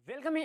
Welcome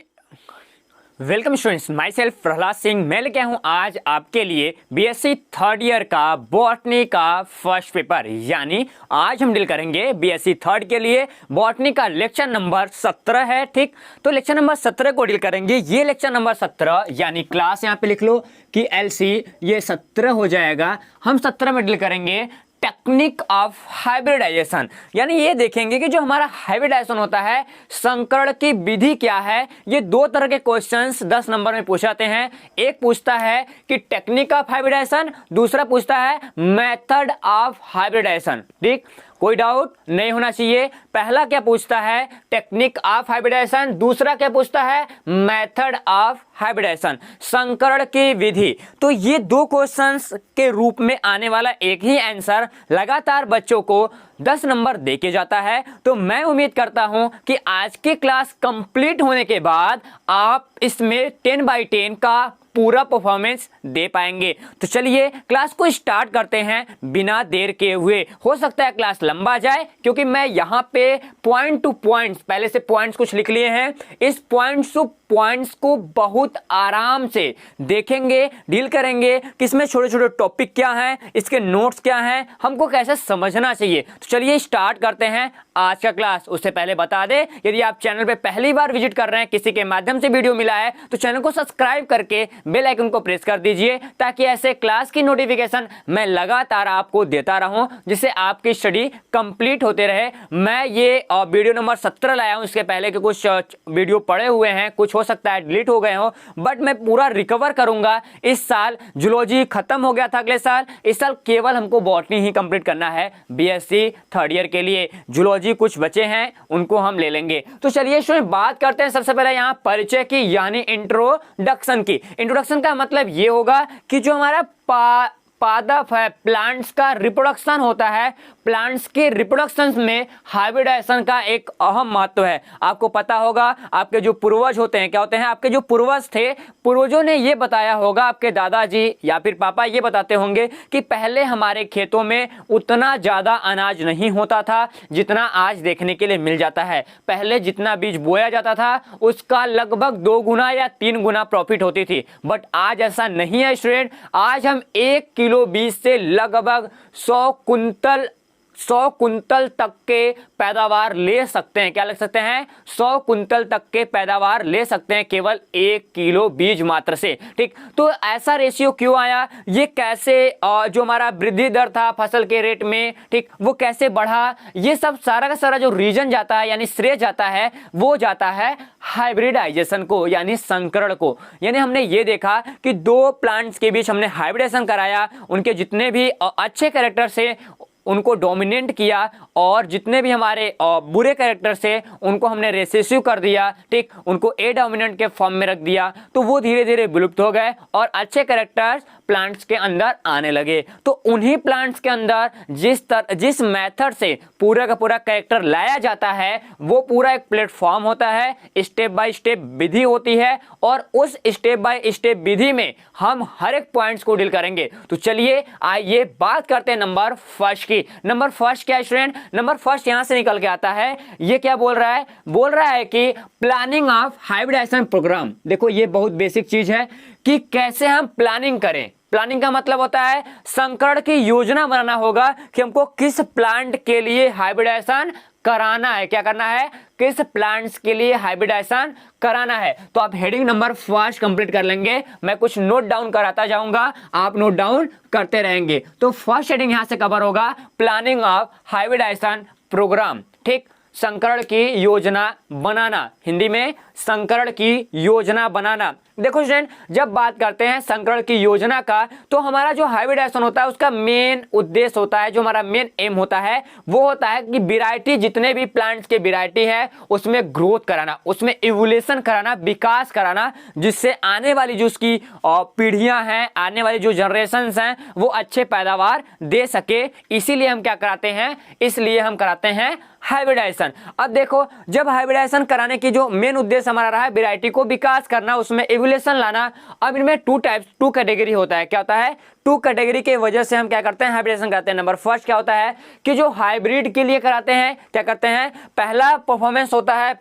welcome students, my self Prahlad Singh. मैं लेके आया हूँ आज आपके लिए बीएससी थर्ड ईयर का बॉटनी का फर्स्ट पेपर। यानी आज हम डील करेंगे बीएससी थर्ड के लिए बॉटनी का लेक्चर नंबर 17 है। ठीक, तो लेक्चर नंबर 17 को डील करेंगे। ये लेक्चर नंबर 17 यानी क्लास यहाँ पे लिख लो कि एलसी, ये 17 हो जाएगा। हम 17 में डील करेंगे टेक्निक ऑफ हाइब्रिडाइजेशन। यानी ये देखेंगे कि जो हमारा हाइब्रिडाइजेशन होता है, संकरण की विधि क्या है। ये दो तरह के क्वेश्चंस 10 नंबर में पूछाते हैं। एक पूछता है कि टेक्निक ऑफ हाइब्रिडाइजेशन, दूसरा पूछता है मेथड ऑफ हाइब्रिडाइजेशन। ठीक, कोई डाउट नहीं होना चाहिए। पहला क्या पूछता है, टेक्निक ऑफ हाइब्रिडाइजेशन, दूसरा क्या पूछता है, मेथड ऑफ हाइब्रिडाइजेशन, संकरण की विधि। तो ये दो क्वेश्चंस के रूप में आने वाला एक ही आंसर लगातार बच्चों को 10 नंबर देके जाता है। तो मैं उम्मीद करता हूं कि आज की क्लास कंप्लीट होने के बाद आप इसमें 10/10 का पूरा परफॉर्मेंस दे पाएंगे। तो चलिए क्लास को स्टार्ट करते हैं बिना देर के हुए। हो सकता है क्लास लंबा जाए क्योंकि मैं यहाँ पे पॉइंट टू पॉइंट्स, पहले से पॉइंट्स कुछ लिख लिए हैं। इस पॉइंट्स टू पॉइंट्स को बहुत आराम से देखेंगे, डील करेंगे कि इसमें छोटे छोटे टॉपिक क्या हैं, इसके नोट्स क्या हैं, हमको कैसे समझना चाहिए। तो चलिए स्टार्ट करते हैं आज का क्लास। उससे पहले बता दें, यदि आप चैनल पे पहली बार विजिट कर रहे हैं, किसी के माध्यम से वीडियो मिला है, तो चैनल को सब्सक्राइब करके बेल आइकन को प्रेस कर दीजिए ताकि ऐसे क्लास की नोटिफिकेशन मैं लगातार आपको देता रहूं, जिससे आपकी स्टडी कंप्लीट होते रहे। मैं ये वीडियो नंबर 17 लाया हूं। इसके पहले के कुछ वीडियो पड़े हुए हैं, कुछ हो सकता है डिलीट हो गए हो, बट मैं पूरा रिकवर करूंगा। इस साल जूलॉजी खत्म हो गया था, अगले साल, इस साल केवल हमको बॉटनी ही कंप्लीट करना है बीएससी थर्ड ईयर के लिए। जूलॉजी कुछ बचे हैं, उनको हम ले लेंगे। तो चलिए स्टूडेंट बात करते हैं सबसे पहले यहाँ परिचय की, यानी इंट्रोडक्शन की। इंट्रोडक्शन का मतलब ये होगा कि जो हमारा पादप है, प्लांट्स का रिप्रोडक्शन होता है, प्लांट्स के रिप्रोडक्शन में हाइब्रिडाइजेशन का एक अहम महत्व है। आपको पता होगा आपके जो पूर्वज होते हैं, क्या होते हैं, आपके जो पूर्वज थे, पूर्वजों ने ये बताया होगा, आपके दादाजी या फिर पापा ये बताते होंगे कि पहले हमारे खेतों में उतना ज्यादा अनाज नहीं होता था जितना आज देखने के लिए मिल जाता है। पहले जितना बीज बोया जाता था उसका लगभग 2 गुना या 3 गुना प्रॉफिट होती थी, बट आज ऐसा नहीं है स्टूडेंट। आज हम 1 किलो बीज से लगभग 100 कुंतल तक के पैदावार ले सकते हैं। क्या ले सकते हैं? 100 कुंतल तक के पैदावार ले सकते हैं केवल 1 किलो बीज मात्र से। ठीक, तो ऐसा रेशियो क्यों आया, ये कैसे जो हमारा वृद्धि दर था फसल के रेट में, ठीक, वो कैसे बढ़ा, ये सब सारा का सारा जो रीजन जाता है, यानी श्रेय जाता है, वो जाता है हाइब्रिडाइजेशन को, यानी संकरण को। यानी हमने ये देखा कि 2 प्लांट्स के बीच हमने हाइब्रिडाइजेशन कराया, उनके जितने भी अच्छे कैरेक्टर से उनको डोमिनेट किया और जितने भी हमारे बुरे कैरेक्टर से उनको हमने रेसेसिव कर दिया। ठीक, उनको ए डोमिनेंट के फॉर्म में रख दिया, तो वो धीरे धीरे विलुप्त हो गए और अच्छे कैरेक्टर्स प्लांट्स के अंदर आने लगे। तो उन्हीं प्लांट्स के अंदर जिस मेथड से पूरा का पूरा कैरेक्टर लाया जाता है, वो पूरा एक प्लेटफॉर्म होता है, स्टेप बाय स्टेप विधि होती है, और उस स्टेप बाय स्टेप विधि में हम हर एक पॉइंट्स को डील करेंगे। तो चलिए आइए बात करते हैं नंबर फर्स्ट की। नंबर फर्स्ट क्या है स्टूडेंट? नंबर फर्स्ट यहां से निकल के आता है। ये क्या बोल रहा है? बोल रहा है कि प्लानिंग ऑफ हाइब्रिडाइजेशन प्रोग्राम। देखो ये बहुत बेसिक चीज है कि कैसे हम प्लानिंग करें। प्लानिंग का मतलब होता है संकरण की योजना बनाना होगा कि हमको किस प्लांट के लिए हाइब्रिडाइजेशन कराना है। क्या करना है? किस प्लांट्स के लिए हाइब्रिडाइजेशन कराना है। तो आप हेडिंग नंबर फर्स्ट कंप्लीट कर लेंगे। मैं कुछ नोट डाउन कराता जाऊंगा, आप नोट डाउन करते रहेंगे। तो फर्स्ट हेडिंग यहां से कवर होगा प्लानिंग ऑफ हाइब्रिडाइजेशन प्रोग्राम। ठीक, संकरण की योजना बनाना, हिंदी में संकरण की योजना बनाना। देखो स्टूडेंट, जब बात करते हैं संकरण की योजना का, तो हमारा जो हाइब्रिडाइजेशन होता है उसका मेन उद्देश्य होता है, जो हमारा मेन एम होता है, वो होता है कि वैरायटी, जितने भी प्लांट्स के वैरायटी है उसमें ग्रोथ कराना, उसमें इवोल्यूशन कराना, विकास कराना, जिससे आने वाली जो उसकी पीढ़ियां हैं, आने वाली जो जनरेशंस हैं, वो अच्छे पैदावार दे सके। इसीलिए हम क्या कराते हैं? इसलिए हम कराते हैं हाइब्रिडाइजेशन। अब देखो, जब हाइब्रिडाइजेशन कराने की जो मेन उद्देश्य हमारा रहा है वैरायटी को विकास करना, उसमें इवोल्यूशन लाना। अब इनमें 2 कैटेगरी होता है। क्या होता है? टू कैटेगरी के वजह से हम क्या करते हैं, हाइब्रिडेशन करते हैं। नंबर फर्स्ट क्या होता है कि जो हाइब्रिड के लिए कराते हैं, क्या करते हैं, पहला परफॉर्मेंस होता है।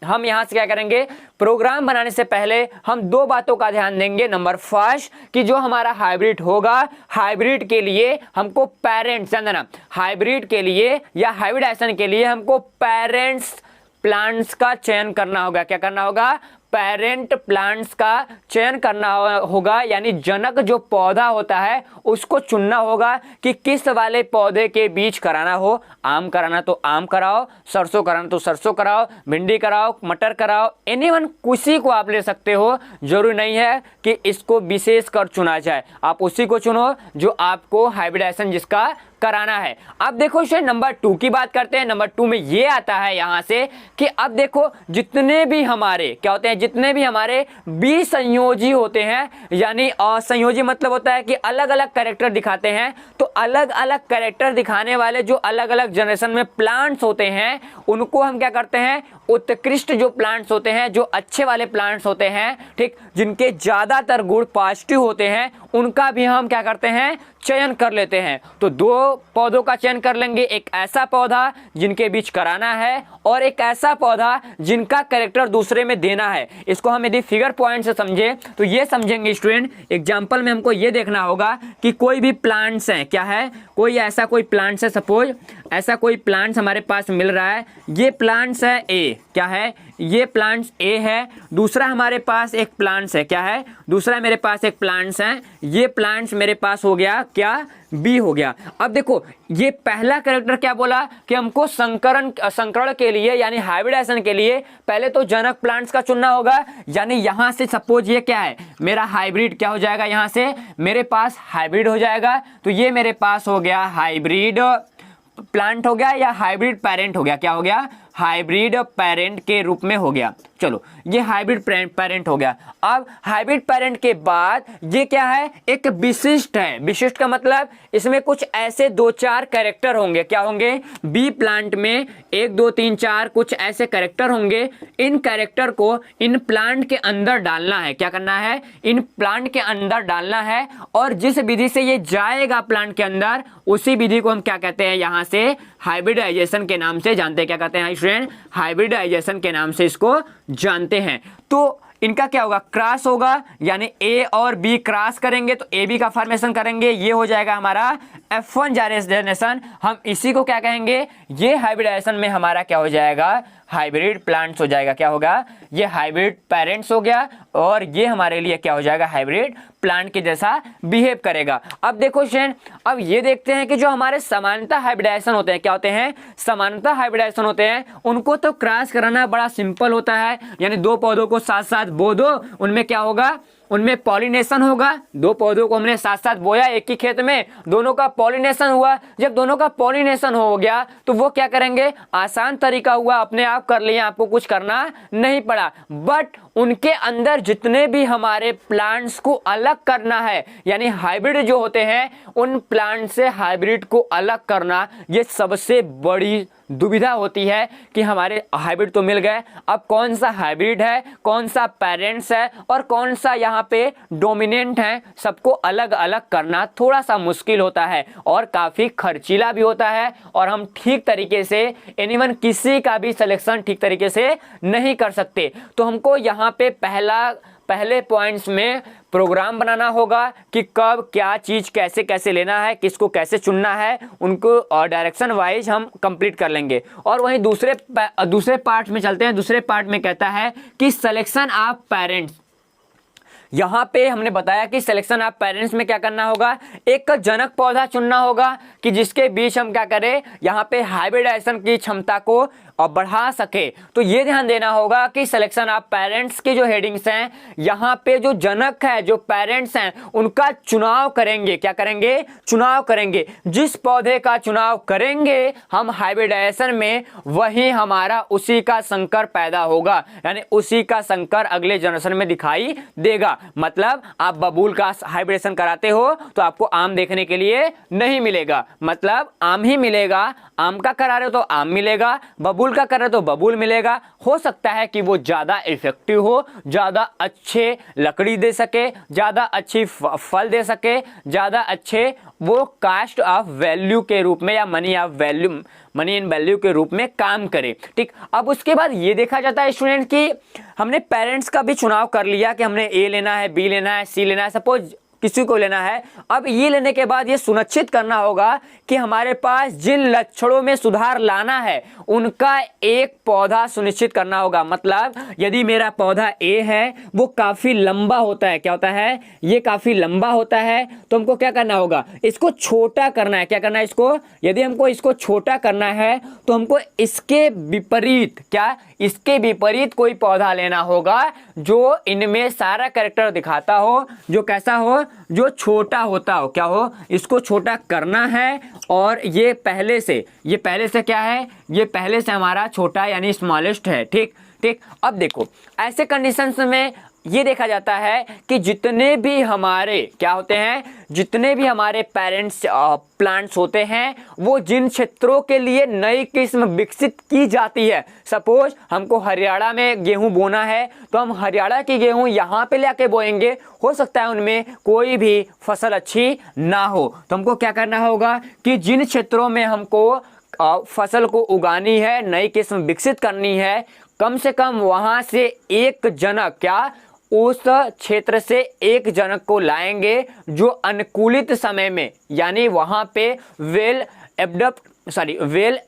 हम यहां से क्या करेंगे, प्रोग्राम बनाने से पहले हम दो बातों का ध्यान देंगे। नंबर फर्स्ट कि जो हमारा हाइब्रिड होगा, हाइब्रिड के लिए हमको पेरेंट्स, ध्यान देना, हाइब्रिड के लिए या हाइब्रिडाइजेशन के लिए हमको पेरेंट्स प्लांट्स का चयन करना होगा। क्या करना होगा, पेरेंट प्लांट्स का चयन करना होगा, यानी जनक जो पौधा होता है उसको चुनना होगा कि किस वाले पौधे के बीच कराना हो। आम कराना तो आम कराओ, सरसों कराना तो सरसों कराओ, भिंडी कराओ, मटर कराओ, एनीवन किसी को आप ले सकते हो। जरूरी नहीं है कि इसको विशेष कर चुना जाए, आप उसी को चुनो जो आपको हाइब्रिडाइजेशन जिसका कराना है। अब देखो इसे नंबर 2 की बात करते हैं। नंबर 2 में ये आता है यहां से कि अब देखो जितने भी हमारे क्या होते हैं, जितने भी हमारे विसंयोजी होते हैं, यानी संयोजी मतलब होता है कि अलग अलग कैरेक्टर दिखाते हैं। तो अलग अलग कैरेक्टर दिखाने वाले जो अलग अलग जनरेशन में प्लांट्स होते हैं उनको हम क्या करते हैं, उत्कृष्ट जो प्लांट्स होते हैं, जो अच्छे वाले प्लांट्स होते हैं, ठीक, जिनके ज्यादातर गुण पॉजिटिव होते हैं, उनका भी हम क्या करते हैं, चयन कर लेते हैं। तो दो पौधों का चयन कर लेंगे, एक ऐसा पौधा जिनके बीच कराना है और एक ऐसा पौधा जिनका कैरेक्टर दूसरे में देना है। इसको हम यदि फिगर पॉइंट से समझे तो ये समझेंगे स्टूडेंट, एग्जांपल में हमको ये देखना होगा कि कोई भी प्लांट्स है, क्या है, कोई ऐसा कोई प्लांट्स है, सपोज ऐसा कोई प्लांट्स हमारे पास मिल रहा है, ये प्लांट्स है ए, क्या है, ये प्लांट्स ए है। दूसरा हमारे पास एक प्लांट्स है, क्या है, दूसरा मेरे पास एक प्लांट्स है, ये प्लांट्स मेरे पास हो गया क्या, बी हो गया। अब देखो ये पहला कैरेक्टर क्या बोला कि हमको संकरण के लिए यानी हाइब्रिडाइजेशन के लिए पहले तो जनक प्लांट्स का चुनना होगा। यानी यहां से सपोज ये क्या है, मेरा हाइब्रिड क्या हो जाएगा, यहां से मेरे पास हाइब्रिड हो जाएगा। तो ये मेरे पास हो गया हाइब्रिड प्लांट हो गया या हाइब्रिड पेरेंट हो गया, क्या हो गया, हाइब्रिड पेरेंट के रूप में हो गया। चलो ये हाइब्रिड पेरेंट हो गया। अब हाइब्रिड पेरेंट के बाद ये क्या है, एक विशिष्ट है। विशिष्ट का मतलब इसमें कुछ ऐसे 2-4 कैरेक्टर होंगे, क्या होंगे, बी प्लांट में 1 2 3 4 कुछ ऐसे कैरेक्टर होंगे। इन कैरेक्टर को इन प्लांट के अंदर डालना है, क्या करना है, इन प्लांट के अंदर डालना है। और जिस विधि से ये जाएगा प्लांट के अंदर, उसी विधि को हम क्या कहते हैं, यहां से हाइब्रिडाइजेशन के नाम से जानते हैं। क्या कहते हैं स्टूडेंट, हाइब्रिडाइजेशन के नाम से इसको जानते हैं। तो इनका क्या होगा, क्रॉस होगा, यानी ए और बी क्रॉस करेंगे तो ए बी का फॉर्मेशन करेंगे, ये हो जाएगा हमारा F1 जनरेशन। हम इसी को क्या कहेंगे, ये हाइब्रिडाइजेशन में हमारा क्या हो जाएगा, हाइब्रिड प्लांट्स हो जाएगा। क्या होगा, ये हाइब्रिड पेरेंट्स हो गया और ये हमारे लिए क्या हो जाएगा, हाइब्रिड प्लांट के जैसा बिहेव करेगा। अब देखो स्टूडेंट, अब ये देखते हैं कि जो हमारे समानता हाइब्रिडाइजेशन होते हैं, क्या होते हैं, समानता हाइब्रिडाइजेशन होते हैं, उनको तो क्रॉस कराना बड़ा सिंपल होता है। यानी दो पौधों को साथ साथ बो दो, उनमें क्या होगा, उनमें पॉलिनेशन होगा। दो पौधों को हमने साथ साथ बोया एक ही खेत में, दोनों का पॉलिनेशन हुआ। जब दोनों का पॉलिनेशन हो गया तो वो क्या करेंगे, आसान तरीका हुआ, अपने आप कर लिया, आपको कुछ करना नहीं पड़ा। बट उनके अंदर जितने भी हमारे प्लांट्स को अलग करना है, यानी हाइब्रिड जो होते हैं, उन प्लांट से हाइब्रिड को अलग करना, ये सबसे बड़ी दुविधा होती है कि हमारे हाइब्रिड तो मिल गए, अब कौन सा हाइब्रिड है, कौन सा पेरेंट्स है और कौन सा यहाँ पे डोमिनेंट है, सबको अलग अलग करना थोड़ा सा मुश्किल होता है और काफी खर्चीला भी होता है। और हम ठीक तरीके से एनीवन किसी का भी सिलेक्शन ठीक तरीके से नहीं कर सकते। तो हमको यहाँ पे पहले पॉइंट्स में प्रोग्राम बनाना होगा कि कब क्या चीज कैसे कैसे लेना है, किसको कैसे चुनना है, उनको और डायरेक्शन वाइज हम कंप्लीट कर लेंगे। और वहीं दूसरे पार्ट में चलते हैं। दूसरे पार्ट में कहता है कि सिलेक्शन ऑफ पेरेंट्स। यहां पे हमने बताया कि सिलेक्शन ऑफ पेरेंट्स में क्या करना होगा, एक जनक पौधा चुनना होगा कि जिसके बीच हम क्या करें, यहां पे हाइब्रिडाइजेशन की क्षमता को और बढ़ा सके। तो ये ध्यान देना होगा कि सिलेक्शन ऑफ पेरेंट्स की जो हेडिंग्स हैं, यहाँ पे जो जनक है, जो पेरेंट्स हैं, उनका चुनाव करेंगे। क्या करेंगे, चुनाव करेंगे। जिस पौधे का चुनाव करेंगे हम हाइब्रिडाइजेशन में, वही हमारा उसी का संकर पैदा होगा, यानी उसी का संकर अगले जनरेशन में दिखाई देगा। मिलेगा। मतलब आप बबूल का हाइब्रिडेशन कराते हो तो आपको आम देखने के लिए नहीं मिलेगा, मतलब आम ही मिलेगा। आम का करा रहे हो तो आम मिलेगा, बबूल का कर रहे हो तो बबूल मिलेगा। हो सकता है कि वो ज्यादा इफेक्टिव हो, ज्यादा अच्छे लकड़ी दे सके, ज्यादा अच्छी फल दे सके, ज्यादा अच्छे वो कास्ट ऑफ वैल्यू के रूप में या मनी इन वैल्यू के रूप में काम करे। ठीक, अब उसके बाद ये देखा जाता है स्टूडेंट कि हमने पेरेंट्स का भी चुनाव कर लिया कि हमने ए लेना है, बी लेना है, सी लेना है, सपोज किसी को लेना है। अब ये लेने के बाद ये सुनिश्चित करना होगा कि हमारे पास जिन लक्षणों में सुधार लाना है उनका एक पौधा सुनिश्चित करना होगा। मतलब यदि मेरा पौधा ए है वो काफी लंबा होता है, क्या होता है, ये काफी लंबा होता है, तो हमको क्या करना होगा, इसको छोटा करना है। क्या करना है इसको, यदि हमको इसको छोटा करना है तो हमको इसके विपरीत, क्या, इसके विपरीत कोई पौधा लेना होगा जो इनमें सारा कैरेक्टर दिखाता हो, जो कैसा हो, जो छोटा होता हो। क्या हो, इसको छोटा करना है। और ये पहले से क्या है, ये पहले से हमारा छोटा यानी स्मॉलेस्ट है। ठीक ठीक, अब देखो ऐसे कंडीशंस में ये देखा जाता है कि जितने भी हमारे क्या होते हैं, जितने भी हमारे पेरेंट्स प्लांट्स होते हैं वो जिन क्षेत्रों के लिए नई किस्म विकसित की जाती है। सपोज हमको हरियाणा में गेहूं बोना है तो हम हरियाणा की गेहूं यहाँ पे लेके बोएंगे, हो सकता है उनमें कोई भी फसल अच्छी ना हो। तो हमको क्या करना होगा कि जिन क्षेत्रों में हमको फसल को उगानी है, नई किस्म विकसित करनी है, कम से कम वहां से एक जनक, क्या, उस क्षेत्र से एक जनक को लाएंगे जो अनुकूलित समय में, यानी वहां पे वेल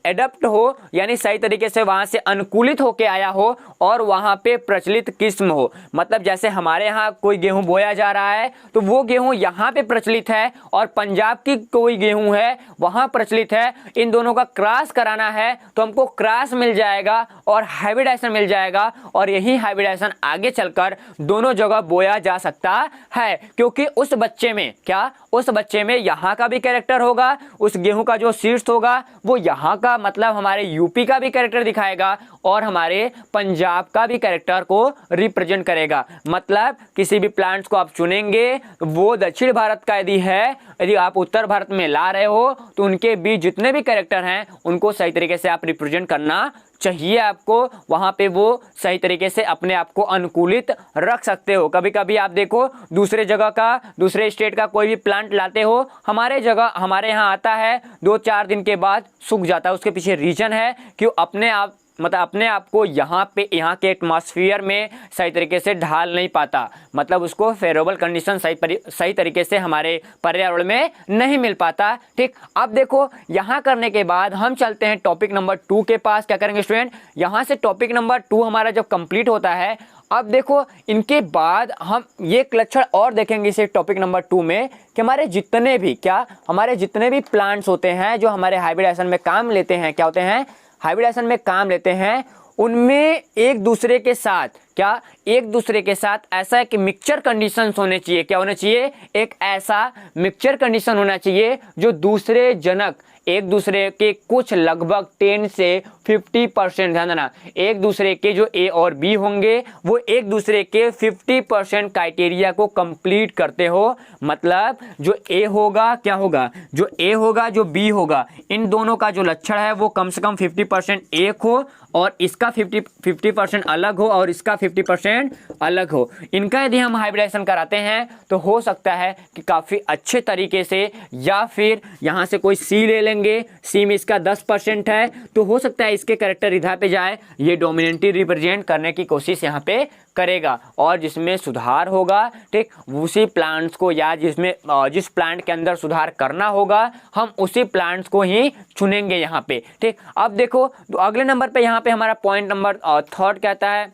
एडप्ट हो, यानी सही तरीके से वहां से अनुकूलित होके आया हो और वहां पे प्रचलित किस्म हो। मतलब जैसे हमारे यहाँ कोई गेहूं बोया जा रहा है तो वो गेहूं यहाँ पे प्रचलित है और पंजाब की कोई गेहूं है वहां प्रचलित है, इन दोनों का क्रॉस कराना है तो हमको क्रॉस मिल जाएगा और हाइब्रिडाइजेशन मिल जाएगा और यही हाइब्रिडाइजेशन आगे चलकर दोनों जगह बोया जा सकता है। क्योंकि उस बच्चे में, क्या, उस बच्चे में यहाँ का भी कैरेक्टर होगा, उस गेहूं का जो सीड्स होगा वो यहाँ का, मतलब हमारे यूपी का भी कैरेक्टर दिखाएगा और हमारे पंजाब का भी कैरेक्टर को रिप्रेजेंट करेगा। मतलब किसी भी प्लांट्स को आप चुनेंगे वो दक्षिण भारत का यदि है, यदि आप उत्तर भारत में ला रहे हो तो उनके बीच जितने भी कैरेक्टर हैं उनको सही तरीके से आप रिप्रेजेंट करना चाहिए। आपको वहां पे वो सही तरीके से अपने आप को अनुकूलित रख सकते हो। कभी कभी आप देखो दूसरे जगह का, दूसरे स्टेट का कोई भी प्लांट लाते हो, हमारे जगह हमारे यहाँ आता है 2-4 दिन के बाद सूख जाता है। उसके पीछे रीजन है कि अपने आप, मतलब अपने आप को यहाँ के एटमॉस्फेयर में सही तरीके से ढाल नहीं पाता, मतलब उसको फेवरेबल कंडीशन सही तरीके से हमारे पर्यावरण में नहीं मिल पाता। ठीक, अब देखो यहाँ करने के बाद हम चलते हैं टॉपिक नंबर 2 के पास। क्या करेंगे स्टूडेंट, यहाँ से टॉपिक नंबर 2 हमारा जब कंप्लीट होता है, अब देखो इनके बाद हम ये लक्षण और देखेंगे इसे टॉपिक नंबर 2 में कि हमारे जितने भी, क्या, हमारे जितने भी प्लांट्स होते हैं जो हमारे हाइब्रिडाइजेशन में काम लेते हैं, क्या होते हैं, हाइब्रिडाइजेशन में काम लेते हैं, उनमें एक दूसरे के साथ, क्या, एक दूसरे के साथ ऐसा कि मिक्सचर कंडीशंस होने चाहिए। क्या होना चाहिए, एक ऐसा मिक्सचर कंडीशन होना चाहिए जो दूसरे जनक एक दूसरे के कुछ लगभग 10 से 50%, ध्यान देना, एक दूसरे के जो ए और बी होंगे वो एक दूसरे के 50% क्राइटेरिया को कंप्लीट करते हो। मतलब जो ए होगा, क्या होगा, जो ए होगा, जो बी होगा, इन दोनों का जो लक्षण है वो कम से कम 50% एक हो और इसका 50% अलग हो और इसका 50% अलग हो। इनका यदि हम हाइब्रिडाइजेशन कराते हैं तो हो सकता है कि काफ़ी अच्छे तरीके से, या फिर यहाँ से कोई सी ले लेंगे, सी में इसका 10% है तो हो सकता है इसके कैरेक्टर इधर पे जाए, ये डोमिनेंटली रिप्रेजेंट करने की कोशिश यहाँ पे करेगा और जिसमें सुधार होगा, ठीक, उसी प्लांट्स को या जिस प्लांट के अंदर सुधार करना होगा हम उसी प्लांट्स को ही चुनेंगे यहाँ पे। ठीक, अब देखो तो अगले नंबर पे यहाँ पे हमारा पॉइंट नंबर 3 कहता है,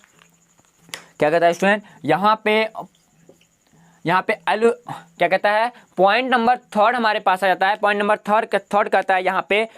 क्या कहता है स्टूडेंट, यहाँ पे क्या कहता है, पॉइंट नंबर 3 हमारे पास आ जाता है। पॉइंट नंबर 3 कहता है यहाँ पे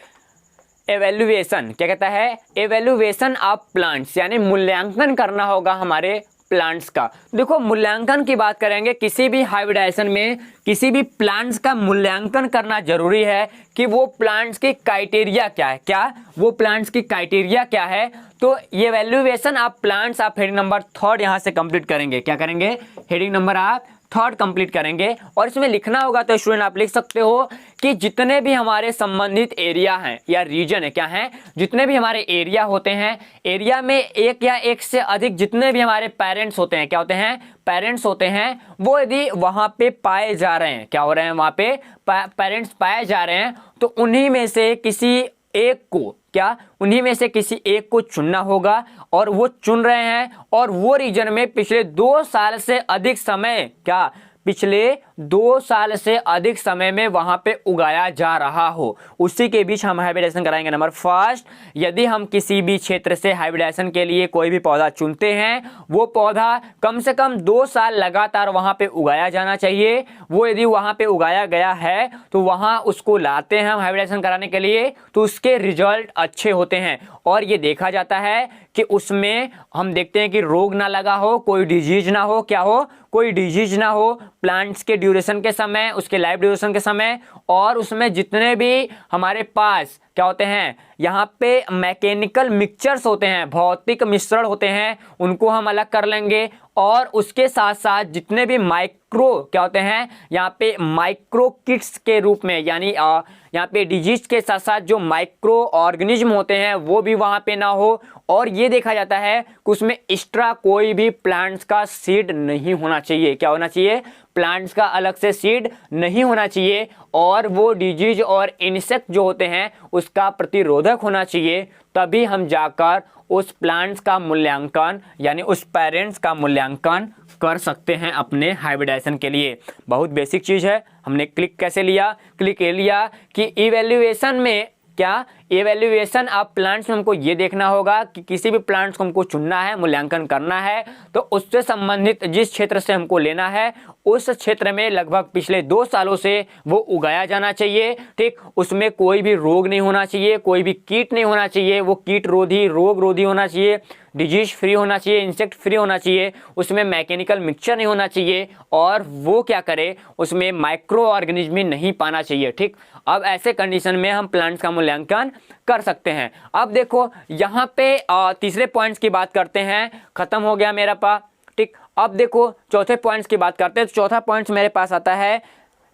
एवेल्युएशन, क्या कहता है, एवेल्युएशन ऑफ प्लांट्स, यानी मूल्यांकन करना होगा हमारे प्लांट्स का। देखो मूल्यांकन की बात करेंगे, किसी भी हाइब्रिडाइजेशन में किसी भी प्लांट्स का मूल्यांकन करना जरूरी है कि वो प्लांट्स की क्राइटेरिया क्या है, क्या वो प्लांट्स की क्राइटेरिया क्या है। तो ये वैल्यूएशन आप प्लांट्स आप हेडिंग नंबर 3 यहां से कंप्लीट करेंगे। क्या करेंगे? हेडिंग नंबर आप 3 कंप्लीट करेंगे और इसमें लिखना होगा। तो स्टूडेंट आप लिख सकते हो कि जितने भी हमारे संबंधित एरिया हैं या रीजन है, क्या है, जितने भी हमारे एरिया होते हैं, एरिया में एक या एक से अधिक जितने भी हमारे पेरेंट्स होते हैं, क्या होते हैं, पेरेंट्स होते हैं, वो यदि वहां पे पाए जा रहे हैं, क्या हो रहे हैं, वहां पे पेरेंट्स पाए जा रहे हैं, तो उन्हीं में से किसी एक को, क्या उन्हीं में से किसी एक को चुनना होगा और वो चुन रहे हैं और वो रीजन में पिछले 2 साल से अधिक समय, क्या पिछले 2 साल से अधिक समय में वहां पे उगाया जा रहा हो, उसी के बीच हम हाइब्रिडाइजेशन कराएंगे। नंबर फर्स्ट, यदि हम किसी भी क्षेत्र से हाइब्रिडाइजेशन के लिए कोई भी पौधा चुनते हैं, वो पौधा कम से कम 2 साल लगातार वहां पे उगाया जाना चाहिए। वो यदि वहां पे उगाया गया है तो वहां उसको लाते हैं हम हाइब्रिडाइजेशन कराने के लिए, तो उसके रिजल्ट अच्छे होते हैं और ये देखा जाता है कि उसमें हम देखते हैं कि रोग ना लगा हो, कोई डिजीज ना हो, क्या हो, कोई डिजीज ना हो प्लांट्स के ड्यूरेशन के समय, उसके लाइफ ड्यूरेशन के समय, और उसमें जितने भी हमारे पास क्या होते हैं, यहाँ पे मैकेनिकल मिक्सचर्स होते हैं, भौतिक मिश्रण होते हैं, उनको हम अलग कर लेंगे। और उसके साथ साथ जितने भी माइक्रो क्या होते हैं, यहाँ पे माइक्रो किट्स के रूप में, यानी यहाँ पे डिजीज के साथ साथ जो माइक्रो ऑर्गेनिज्म होते हैं वो भी वहाँ पे ना हो। और ये देखा जाता है कि उसमें एक्स्ट्रा कोई भी प्लांट्स का सीड नहीं होना चाहिए। क्या होना चाहिए? प्लांट्स का अलग से सीड नहीं होना चाहिए और वो डिजीज और इंसेक्ट जो होते हैं उसका प्रतिरोधक होना चाहिए। तभी हम जाकर उस प्लांट्स का मूल्यांकन यानी उस पेरेंट्स का मूल्यांकन कर सकते हैं अपने हाइब्रिडाइजेशन के लिए। बहुत बेसिक चीज़ है। हमने क्लिक कैसे लिया? क्लिक ये लिया कि इवैल्यूएशन में, क्या इवैल्यूएशन ऑफ प्लांट्स में हमको ये देखना होगा कि किसी भी प्लांट्स को हमको चुनना है, मूल्यांकन करना है, तो उससे संबंधित जिस क्षेत्र से हमको लेना है उस क्षेत्र में लगभग पिछले 2 सालों से वो उगाया जाना चाहिए। ठीक, उसमें कोई भी रोग नहीं होना चाहिए, कोई भी कीट नहीं होना चाहिए, वो कीट रोधी, रोग रोधी होना चाहिए, डिजीज फ्री होना चाहिए, इंसेक्ट फ्री होना चाहिए, उसमें मैकेनिकल मिक्सचर नहीं होना चाहिए और वो क्या करे, उसमें माइक्रो ऑर्गेनिज्म नहीं पाना चाहिए। ठीक, अब ऐसे कंडीशन में हम प्लांट्स का मूल्यांकन कर सकते हैं। अब देखो यहाँ पे तीसरे पॉइंट्स की बात करते हैं, खत्म हो गया मेरा पास। ठीक, अब देखो चौथे पॉइंट्स की बात करते हैं। तो चौथा पॉइंट्स मेरे पास आता है,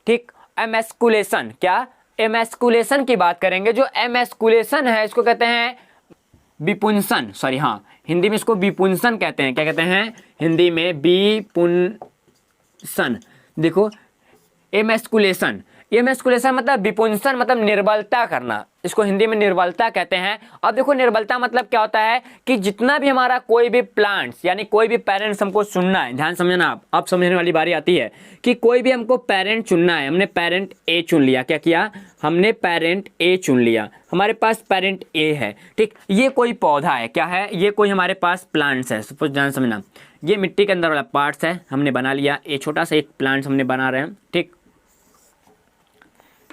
ठीक, एमेस्कुलेशन। क्या? एमेस्कुलेशन की बात करेंगे। जो एमेस्कुलेशन है इसको कहते हैं विपुंसन, सॉरी हाँ, हिंदी में इसको विपुंसन कहते हैं। क्या कहते हैं हिंदी में? विपुंसन। देखो एमेस्कुलेशन, एमेस्कुलेशन मतलब विपुंसन मतलब निर्बलता करना, इसको हिंदी में निर्बलता कहते हैं। अब देखो निर्बलता मतलब क्या होता है कि जितना भी हमारा कोई भी प्लांट्स यानी कोई भी पेरेंट्स हमको चुनना है, ध्यान समझना आप, अब समझने वाली बारी आती है कि कोई भी हमको पेरेंट चुनना है। हमने पेरेंट ए चुन लिया। क्या किया? हमने पेरेंट ए चुन लिया, हमारे पास पेरेंट ए है। ठीक, ये कोई पौधा है, क्या है, ये कोई हमारे पास प्लांट्स है। सपोज ध्यान समझना, ये मिट्टी के अंदर वाला पार्ट्स है, हमने बना लिया, ये छोटा सा एक प्लांट्स हमने बना रहे हैं। ठीक,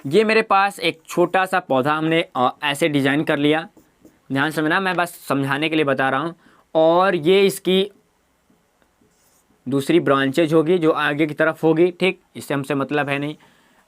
ये मेरे पास एक छोटा सा पौधा हमने ऐसे डिजाइन कर लिया। ध्यान समझना, मैं बस समझाने के लिए बता रहा हूँ। और ये इसकी दूसरी ब्रांचेज होगी जो आगे की तरफ होगी। ठीक, इससे हमसे मतलब है नहीं।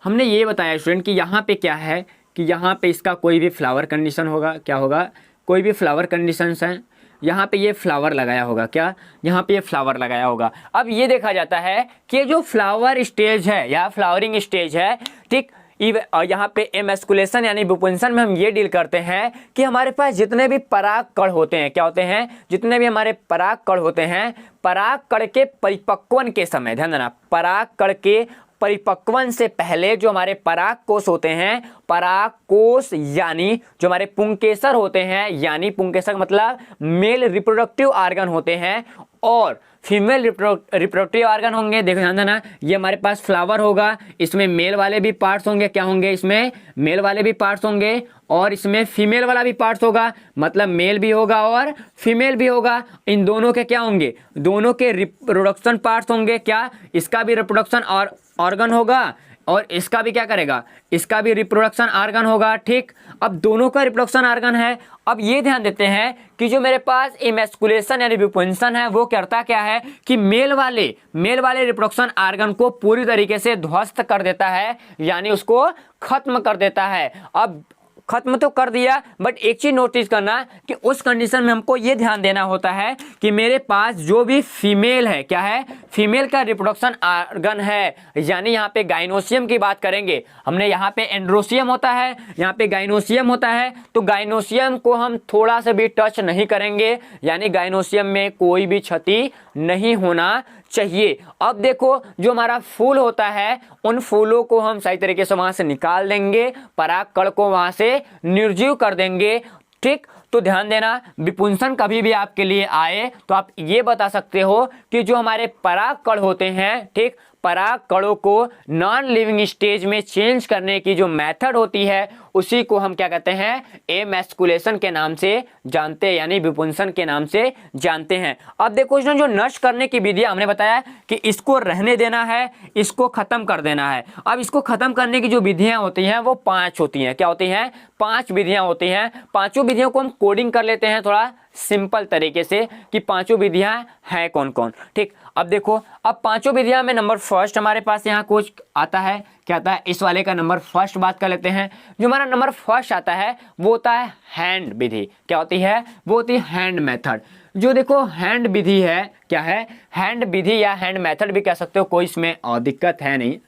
हमने ये बताया स्टूडेंट कि यहाँ पे क्या है कि यहाँ पे इसका कोई भी फ्लावर कंडीशन होगा। क्या होगा? कोई भी फ्लावर कंडीशंस हैं। यहाँ पे ये फ्लावर लगाया होगा। क्या? यहाँ पे ये फ्लावर लगाया होगा। अब ये देखा जाता है कि जो फ्लावर स्टेज है या फ्लावरिंग स्टेज है, ठीक, यहाँ पे एमेस्कुलेशन यानी विपुंसन में हम ये डील करते हैं कि हमारे पास जितने भी पराग कण होते हैं, क्या होते हैं, जितने भी हमारे पराग कण होते हैं, पराग कण के परिपक्वन के समय, ध्यान देना, पराग कण के परिपक्वन से पहले जो हमारे पराग कोष होते हैं, पराग कोष यानी जो हमारे पुंकेसर होते हैं, यानी पुंकेसर मतलब मेल रिप्रोडक्टिव ऑर्गन होते हैं और फीमेल रिप्रोडक्टिव ऑर्गन होंगे। देखो ध्यान देना, ये हमारे पास फ्लावर होगा, इसमें मेल वाले भी पार्ट्स होंगे। क्या होंगे? इसमें मेल वाले भी पार्ट्स होंगे और इसमें फीमेल वाला भी पार्ट्स होगा, मतलब मेल भी होगा और फीमेल भी होगा। इन दोनों के क्या होंगे? दोनों के रिप्रोडक्शन पार्ट्स होंगे। क्या? इसका भी रिप्रोडक्शन और ऑर्गन होगा, और इसका भी क्या करेगा, इसका भी रिप्रोडक्शन ऑर्गन होगा। ठीक, अब दोनों का रिप्रोडक्शन ऑर्गन है। अब ये ध्यान देते हैं कि जो मेरे पास इमैस्कुलेशन यानी विपुंसन है वो करता क्या है कि मेल वाले रिप्रोडक्शन ऑर्गन को पूरी तरीके से ध्वस्त कर देता है, यानी उसको खत्म कर देता है। अब खत्म तो कर दिया, बट एक चीज नोटिस करना कि उस कंडीशन में हमको ये ध्यान देना होता है कि मेरे पास जो भी फीमेल है, क्या है, फीमेल का रिप्रोडक्शन ऑर्गन है, यानी यहाँ पे गाइनोसियम की बात करेंगे। हमने यहाँ पे एंड्रोसियम होता है, यहाँ पे गाइनोसियम होता है, तो गाइनोसियम को हम थोड़ा सा भी टच नहीं करेंगे, यानी गाइनोसियम में कोई भी क्षति नहीं होना चाहिए। अब देखो जो हमारा फूल होता है उन फूलों को हम सही तरीके से वहां से निकाल देंगे, परागकण को वहां से निर्जीव कर देंगे। ठीक, तो ध्यान देना विपुंसन कभी भी आपके लिए आए तो आप ये बता सकते हो कि जो हमारे परागकण होते हैं, ठीक, परागकणों को नॉन लिविंग स्टेज में चेंज करने की जो मेथड होती है उसी को हम क्या कहते हैं, एमैस्कुलेशन के नाम से जानते हैं, यानी विपुंसन के नाम से जानते हैं। अब देखो इसमें जो नष्ट करने की विधि हमने बताया कि इसको रहने देना है, इसको खत्म कर देना है। अब इसको खत्म करने की जो विधियां होती हैं वो 5 होती हैं। क्या होती हैं? 5 विधियां होती हैं। पांचों विधियों को हम कोडिंग कर लेते हैं थोड़ा सिंपल तरीके से कि पांचों विधियां हैं कौन कौन। ठीक, अब देखो, अब पांचों विधियां में नंबर फर्स्ट हमारे पास यहाँ कुछ आता है, क्या आता है, इस वाले का नंबर फर्स्ट बात कर लेते हैं। जो हमारा नंबर फर्स्ट आता है वो होता है हैंड विधि। क्या होती है? वो होती है हैंड मेथड। जो देखो हैंड विधि है, क्या है, हैंड विधि या हैंड मेथड भी कह सकते हो, कोई इसमें दिक्कत है नहीं,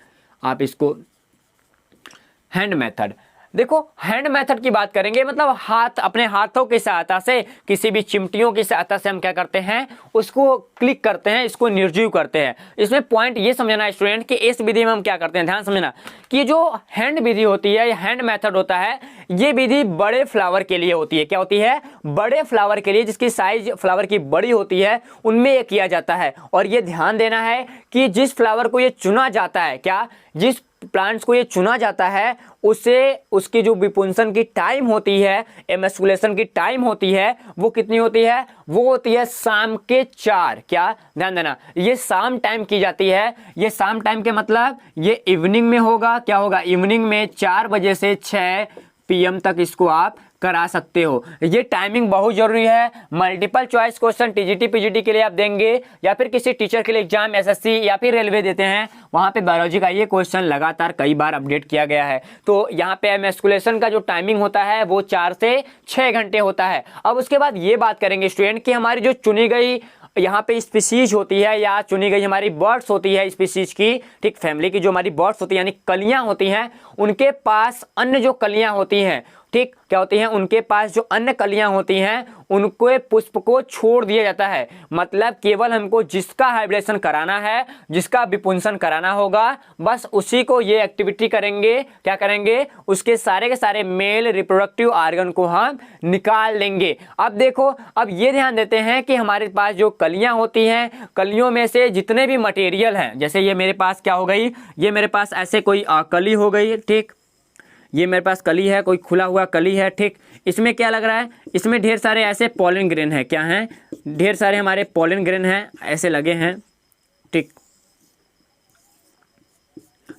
आप इसको हैंड मेथड। देखो हैंड मेथड की बात करेंगे मतलब हाथ, अपने हाथों की सहायता से, किसी भी चिमटियों की सहायता से हम क्या करते हैं, उसको क्लिक करते हैं, इसको निर्जीव करते हैं। इसमें पॉइंट ये समझना स्टूडेंट कि इस विधि में हम क्या करते हैं, ध्यान समझना कि जो हैंड विधि होती है, हैंड मेथड होता है, ये विधि बड़े फ्लावर के लिए होती है। क्या होती है? बड़े फ्लावर के लिए, जिसकी साइज फ्लावर की बड़ी होती है, उनमें ये किया जाता है। और ये ध्यान देना है कि जिस फ्लावर को ये चुना जाता है, क्या, जिस प्लांट्स को ये चुना जाता है, उसे उसकी जो विपुंसन की टाइम होती है, एमैस्कुलेशन की टाइम होती है, वो कितनी होती है? वो होती है शाम के 4। क्या, ध्यान देना, ये शाम टाइम की जाती है। ये शाम टाइम के मतलब ये इवनिंग में होगा। क्या होगा? इवनिंग में 4 बजे से 6 PM तक इसको आप करा सकते हो। ये टाइमिंग बहुत जरूरी है। Multiple choice question TGT PGT के लिए आप देंगे, या फिर किसी टीचर के लिए एग्जाम एसएससी या फिर रेलवे देते हैं, वहां पे बायोलॉजी का ये क्वेश्चन लगातार कई बार अपडेट किया गया है। तो यहाँ पे एमैस्कुलेशन का जो टाइमिंग होता है वो 4 से 6 घंटे होता है। अब उसके बाद ये बात करेंगे स्टूडेंट कि हमारी जो चुनी गई यहाँ पे स्पीसीज होती है, या चुनी गई हमारी बर्ड्स होती है स्पीसीज की, ठीक, फैमिली की जो हमारी बर्ड्स होती है यानी कलियां होती हैं, उनके पास अन्य जो कलियां होती हैं, ठीक, क्या होती हैं, उनके पास जो अन्य कलियां होती हैं उनको पुष्प को छोड़ दिया जाता है। मतलब केवल हमको जिसका हाइब्रिडेशन कराना है, जिसका विपुंसन कराना होगा, बस उसी को ये एक्टिविटी करेंगे। क्या करेंगे? उसके सारे के सारे मेल रिप्रोडक्टिव ऑर्गन को हम निकाल लेंगे। अब देखो, अब ये ध्यान देते हैं कि हमारे पास जो कलियां होती हैं, कलियों में से जितने भी मटेरियल हैं, जैसे ये मेरे पास क्या हो गई, ये मेरे पास ऐसे कोई कली हो गई, ठीक, ये मेरे पास कली है, कोई खुला हुआ कली है, ठीक, इसमें क्या लग रहा है, इसमें ढेर सारे ऐसे पॉलन ग्रेन है। क्या हैं? ढेर सारे हमारे पॉलन ग्रेन हैं, ऐसे लगे हैं, ठीक,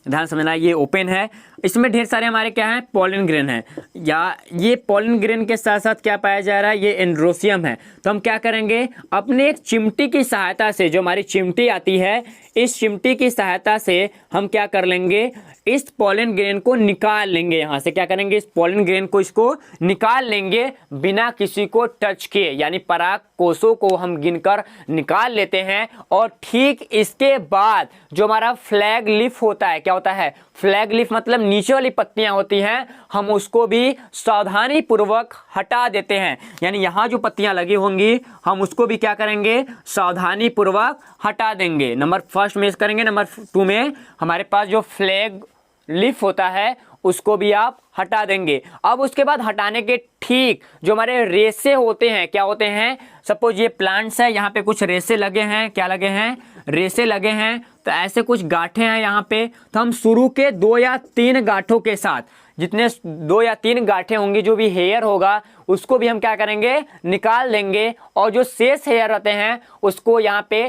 ध्यान समझना, ये ओपन है, इसमें ढेर सारे हमारे क्या हैं, पॉलन ग्रेन है। या ये पॉलन ग्रेन के साथ साथ क्या पाया जा रहा है, ये एंड्रोसियम है। तो हम क्या करेंगे, अपने एक चिमटी की सहायता से, जो हमारी चिमटी आती है, इस चिमटी की सहायता से हम क्या कर लेंगे, इस पॉलन ग्रेन को निकाल लेंगे। यहाँ से क्या करेंगे, इस पॉलन ग्रेन को इसको निकाल लेंगे बिना किसी को टच किए, यानी पराग कोषों को हम गिनकर निकाल लेते हैं। और ठीक इसके बाद जो हमारा फ्लैग लीफ होता है, क्या होता है, फ्लैग लीफ मतलब नीचे वाली पत्तियां होती हैं, हम उसको भी सावधानी पूर्वक हटा देते हैं। यानी यहाँ जो पत्तियां लगी होंगी हम उसको भी क्या करेंगे, सावधानी पूर्वक हटा देंगे। नंबर फर्स्ट में करेंगे। नंबर 2 में हमारे पास जो फ्लैग लीफ होता है उसको भी आप हटा देंगे। अब उसके बाद हटाने के ठीक जो हमारे रेसे होते हैं, क्या होते हैं, सपोज ये प्लांट्स है, यहाँ पे कुछ रेसे लगे हैं, क्या लगे हैं, रेसे लगे हैं, तो ऐसे कुछ गांठें हैं यहाँ पे। तो हम शुरू के 2 या 3 गांठों के साथ, जितने 2 या 3 गांठें होंगी, जो भी हेयर होगा उसको भी हम क्या करेंगे, निकाल देंगे। और जो शेष हेयर रहते हैं उसको यहाँ पे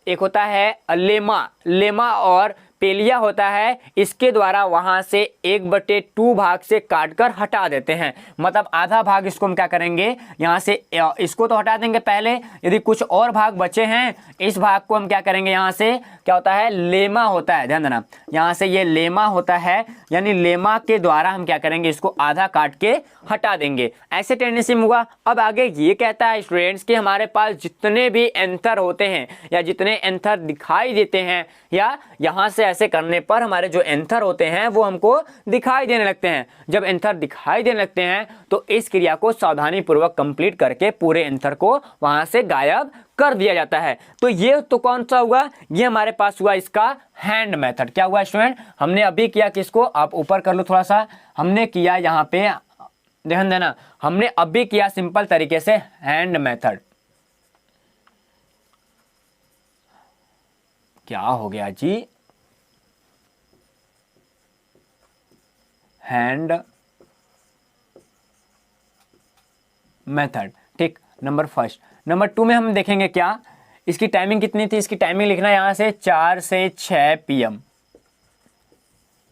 एक होता है लेमा और पेलिया होता है इसके द्वारा वहां से 1/2 भाग से काटकर हटा देते हैं। मतलब आधा भाग इसको हम क्या करेंगे, यहाँ से इसको तो हटा देंगे पहले, यदि कुछ और भाग बचे हैं इस भाग को हम क्या करेंगे, यहाँ से क्या होता है, लेमा होता है, ध्यान देना, यहाँ से ये लेमा होता है, यानी लेमा के द्वारा हम क्या करेंगे, इसको आधा काट के हटा देंगे। ऐसे टेंडेंसी में हुआ। अब आगे ये कहता है स्टूडेंट्स कि हमारे पास जितने भी एंथर होते हैं या जितने एंथर दिखाई देते हैं, या यहाँ से ऐसे करने पर हमारे जो एंथर होते हैं वो हमको दिखाई देने लगते हैं। जब एंथर दिखाई देने लगते हैं तो इस क्रिया को सावधानी पूर्वक कंप्लीट करके पूरे एंथर को वहां से गायब कर दिया जाता है। तो ये तो कौन सा हुआ, ये हमारे पास हुआ इसका हैंड मेथड। क्या हुआ स्टूडेंट, हमने अभी किया किसको, आप ऊपर कर लो थोड़ा सा, हमने किया यहाँ पे ध्यान देना, हमने अभी किया सिंपल तरीके से हैंड मेथड। क्या हो गया जी, हैंड मेथड, ठीक, नंबर फर्स्ट। नंबर 2 में हम देखेंगे क्या, इसकी टाइमिंग कितनी थी, इसकी टाइमिंग लिखना यहां से 4 से 6 PM,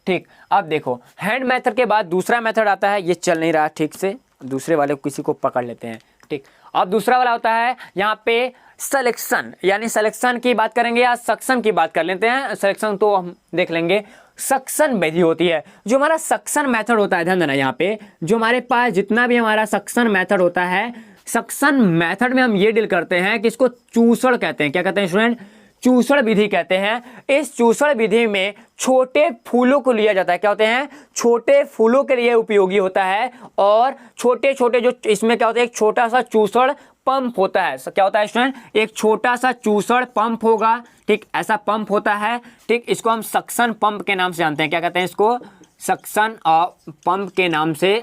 ठीक। अब देखो हैंड मेथड के बाद दूसरा मेथड आता है, ये चल नहीं रहा ठीक से, दूसरे वाले को किसी को पकड़ लेते हैं, ठीक। अब दूसरा वाला होता है यहाँ पे सिलेक्शन, यानी सिलेक्शन की बात करेंगे या सक्शन की बात कर लेते हैं। सिलेक्शन तो हम देख लेंगे, सक्शन विधि होती है। जो हमारा सक्शन मेथड होता है, ध्यान देना यहाँ पे, जो हमारे पास जितना भी हमारा सक्शन मेथड होता है, सक्शन मेथड में हम ये डील करते हैं कि इसको चूसड़ कहते हैं। क्या कहते हैं स्टूडेंट, चूसड़ विधि कहते हैं। इस चूसड़ विधि में छोटे फूलों को लिया जाता है, क्या होते हैं, छोटे फूलों के लिए उपयोगी होता है। और छोटे छोटे जो इसमें क्या होता है, एक छोटा सा चूसड़ पंप होता है। क्या होता है स्टूडेंट, एक छोटा सा चूसड़ पंप होगा, ठीक, ऐसा पंप होता है, ठीक। इसको हम सक्शन पंप के नाम से जानते हैं। क्या कहते हैं इसको, सक्शन पंप के नाम से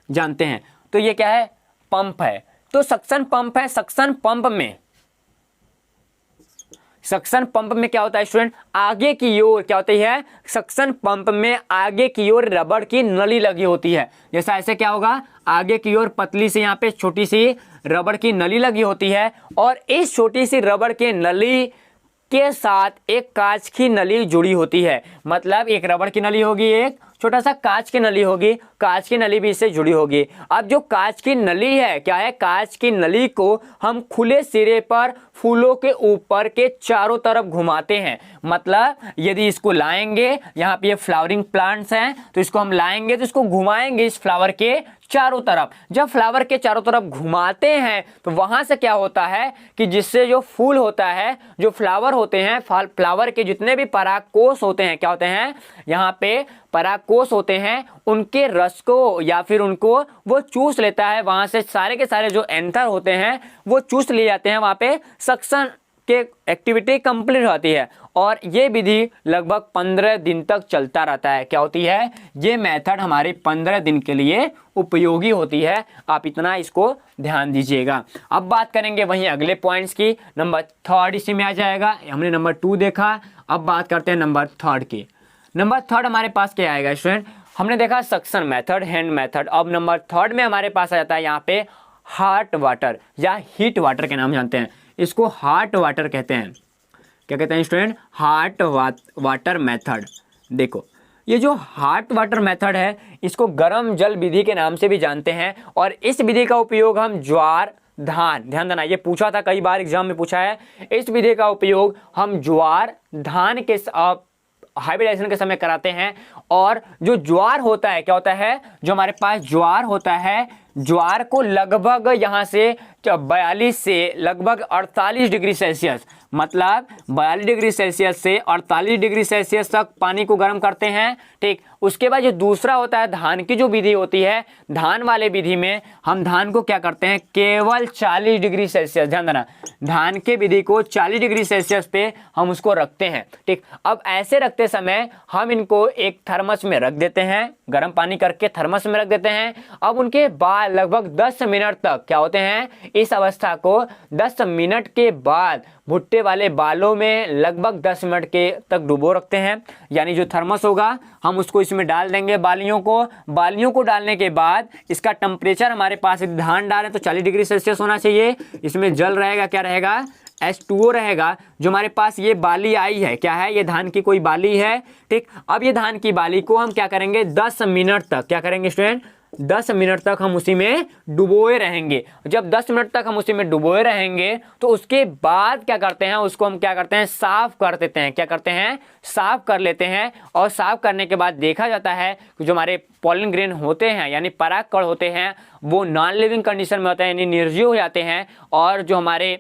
जानते हैं। तो ये क्या है, पंप है, तो सक्शन पंप है। सक्शन पंप में क्या होता है स्टूडेंट, आगे की ओर क्या होती है, सक्शन पंप में आगे की ओर रबड़ की नली लगी होती है। जैसा ऐसे क्या होगा, आगे की ओर पतली सी यहाँ पे छोटी सी रबड़ की नली लगी होती है, और इस छोटी सी रबड़ के नली के साथ एक कांच की नली जुड़ी होती है। मतलब एक रबड़ की नली होगी, एक छोटा सा कांच की नली होगी, कांच की नली भी इससे जुड़ी होगी। अब जो कांच की नली है, क्या है, कांच की नली को हम खुले सिरे पर फूलों के ऊपर के चारों तरफ घुमाते हैं। मतलब यदि इसको लाएंगे, यहाँ पे ये फ्लावरिंग प्लांट्स हैं, तो इसको हम लाएंगे तो इसको घुमाएंगे इस फ्लावर के चारों तरफ। जब फ्लावर के चारों तरफ घुमाते हैं तो वहां से क्या होता है कि जिससे जो फूल होता है, जो फ्लावर होते हैं, फ्लावर के जितने भी परागकोश होते हैं, क्या होते हैं, यहाँ पे परागकोश होते हैं, उनके रस को या फिर उनको वो चूस लेता है। वहां से सारे के सारे जो एंथर होते हैं वो चूस लिए जाते हैं, वहां पे सक्शन के एक्टिविटी कंप्लीट होती है। और ये विधि लगभग 15 दिन तक चलता रहता है। क्या होती है, ये मेथड हमारे 15 दिन के लिए उपयोगी होती है। आप इतना इसको ध्यान दीजिएगा। अब बात करेंगे वहीं अगले पॉइंट्स की। नंबर 3 इसी में आ जाएगा। हमने नंबर 2 देखा, अब बात करते हैं नंबर 3 की। नंबर 3 हमारे पास क्या आएगा स्टूडेंट, हमने देखा सक्शन मेथड, हैंड मेथड। अब नंबर 3 में हमारे पास आ जाता है यहाँ पे हॉट वाटर या हीट वाटर के नाम जानते हैं। इसको हॉट वाटर कहते हैं। क्या कहते हैं स्टूडेंट, हॉट वाटर मेथड। देखो ये जो हॉट वाटर मेथड है, इसको गर्म जल विधि के नाम से भी जानते हैं। और इस विधि का उपयोग हम ज्वार, धान, ध्यान देना, ये पूछा था कई बार एग्जाम में पूछा है। इस विधि का उपयोग हम ज्वार, धान के हाइब्रिडाइजेशन के समय कराते हैं। और जो ज्वार होता है, क्या होता है, जो हमारे पास ज्वार होता है, ज्वार को लगभग यहाँ से 42 से लगभग 48 डिग्री सेल्सियस, मतलब 42 डिग्री सेल्सियस से 48 डिग्री सेल्सियस तक पानी को गर्म करते हैं, ठीक। उसके बाद जो दूसरा होता है धान की जो विधि होती है, धान वाले विधि में हम धान को क्या करते हैं, केवल 40 डिग्री सेल्सियस, ध्यान देना, धान के विधि को 40 डिग्री सेल्सियस पे हम उसको रखते हैं, ठीक। अब ऐसे रखते समय हम इनको एक थर्मस में रख देते हैं, गर्म पानी करके थर्मस में रख देते हैं। अब उनके बाद लगभग 10 मिनट तक क्या होते हैं, इस अवस्था को 10 मिनट के बाद भुट्टे वाले बालों में लगभग 10 मिनट के तक डुबो रखते हैं। यानी जो थर्मस होगा हम उसको इसमें डाल देंगे, बालियों को डालने के बाद इसका टेम्परेचर हमारे पास, धान डालें तो 40 डिग्री सेल्सियस होना चाहिए, इसमें जल रहेगा, क्या रहेगा, H2O रहेगा। जो हमारे पास ये बाली आई है, क्या है, ये धान की कोई बाली है, ठीक। अब ये धान की बाली को हम क्या करेंगे, 10 मिनट तक, क्या करेंगे स्टूडेंट, 10 मिनट तक हम उसी में डुबोए रहेंगे। जब 10 मिनट तक हम उसी में डुबोए रहेंगे तो उसके बाद क्या करते हैं, उसको हम क्या करते हैं, साफ कर देते हैं। क्या करते हैं, साफ कर लेते हैं। और साफ करने के बाद देखा जाता है कि जो हमारे पॉलन ग्रेन होते हैं यानी परागकण होते हैं वो नॉन लिविंग कंडीशन में होते हैं, यानी निर्जीव हो जाते हैं। और जो हमारे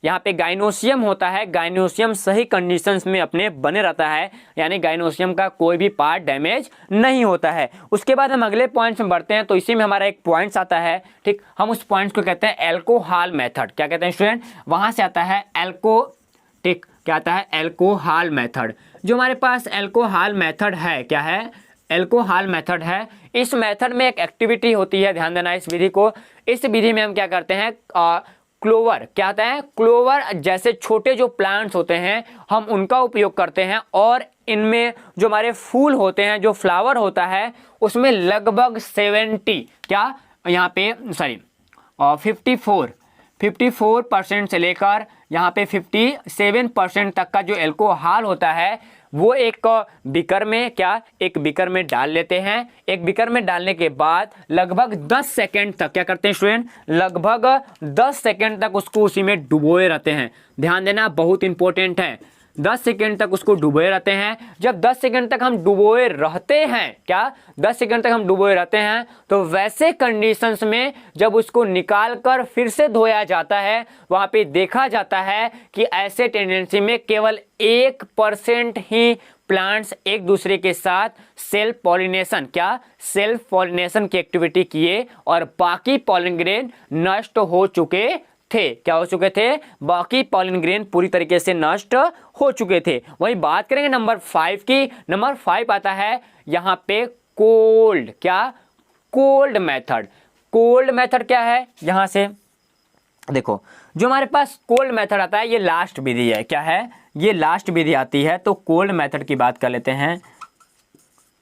यहाँ पे गाइनोसियम होता है, गाइनोसियम सही कंडीशंस में अपने बने रहता है, यानी गाइनोसियम का कोई भी पार्ट डैमेज नहीं होता है। उसके बाद हम अगले पॉइंट्स में बढ़ते हैं। तो इसी में हमारा एक पॉइंट्स आता है, ठीक। हम उस पॉइंट्स को कहते हैं एल्कोहल मेथड। क्या कहते हैं स्टूडेंट, वहां से आता है ठीक, क्या आता है, एल्कोहल मेथड। जो हमारे पास एल्कोहल मेथड है, क्या है, एल्कोहल मेथड है। इस मेथड में एक एक्टिविटी होती है, ध्यान देना इस विधि को। इस विधि में हम क्या करते हैं, क्लोवर, क्या होता है, क्लोवर जैसे छोटे जो प्लांट्स होते हैं हम उनका उपयोग करते हैं। और इनमें जो हमारे फूल होते हैं, जो फ्लावर होता है, उसमें लगभग 70, क्या यहाँ पे सॉरी 54% से लेकर यहाँ पे 57% तक का जो एल्कोहल होता है वो एक बीकर में, क्या, एक बीकर में डाल लेते हैं। एक बीकर में डालने के बाद लगभग 10 सेकेंड तक क्या करते हैं स्टूडेंट, लगभग 10 सेकेंड तक उसको उसी में डुबोए रहते हैं। ध्यान देना, बहुत इंपॉर्टेंट है। 10 सेकेंड तक उसको डुबोए रहते हैं। जब 10 सेकेंड तक हम डुबोए रहते हैं, क्या 10 सेकेंड तक हम डुबोए रहते हैं, तो वैसे कंडीशंस में जब उसको निकाल कर फिर से धोया जाता है, वहां पे देखा जाता है कि ऐसे टेंडेंसी में केवल 1% ही प्लांट्स एक दूसरे के साथ सेल्फ पॉलिनेशन, क्या, सेल्फ पॉलिनेशन की एक्टिविटी किए और बाकी पॉलन ग्रेन नष्ट हो चुके थे। क्या हो चुके थे, बाकी पॉलन ग्रेन पूरी तरीके से नष्ट हो चुके थे। वही बात करेंगे नंबर 5 की। नंबर 5 आता है यहाँ पे कोल्ड, क्या, कोल्ड मेथड। कोल्ड मेथड क्या है, यहां से देखो, जो हमारे पास कोल्ड मेथड आता है ये लास्ट विधि है। क्या है, ये लास्ट विधि आती है। तो कोल्ड मेथड की बात कर लेते हैं,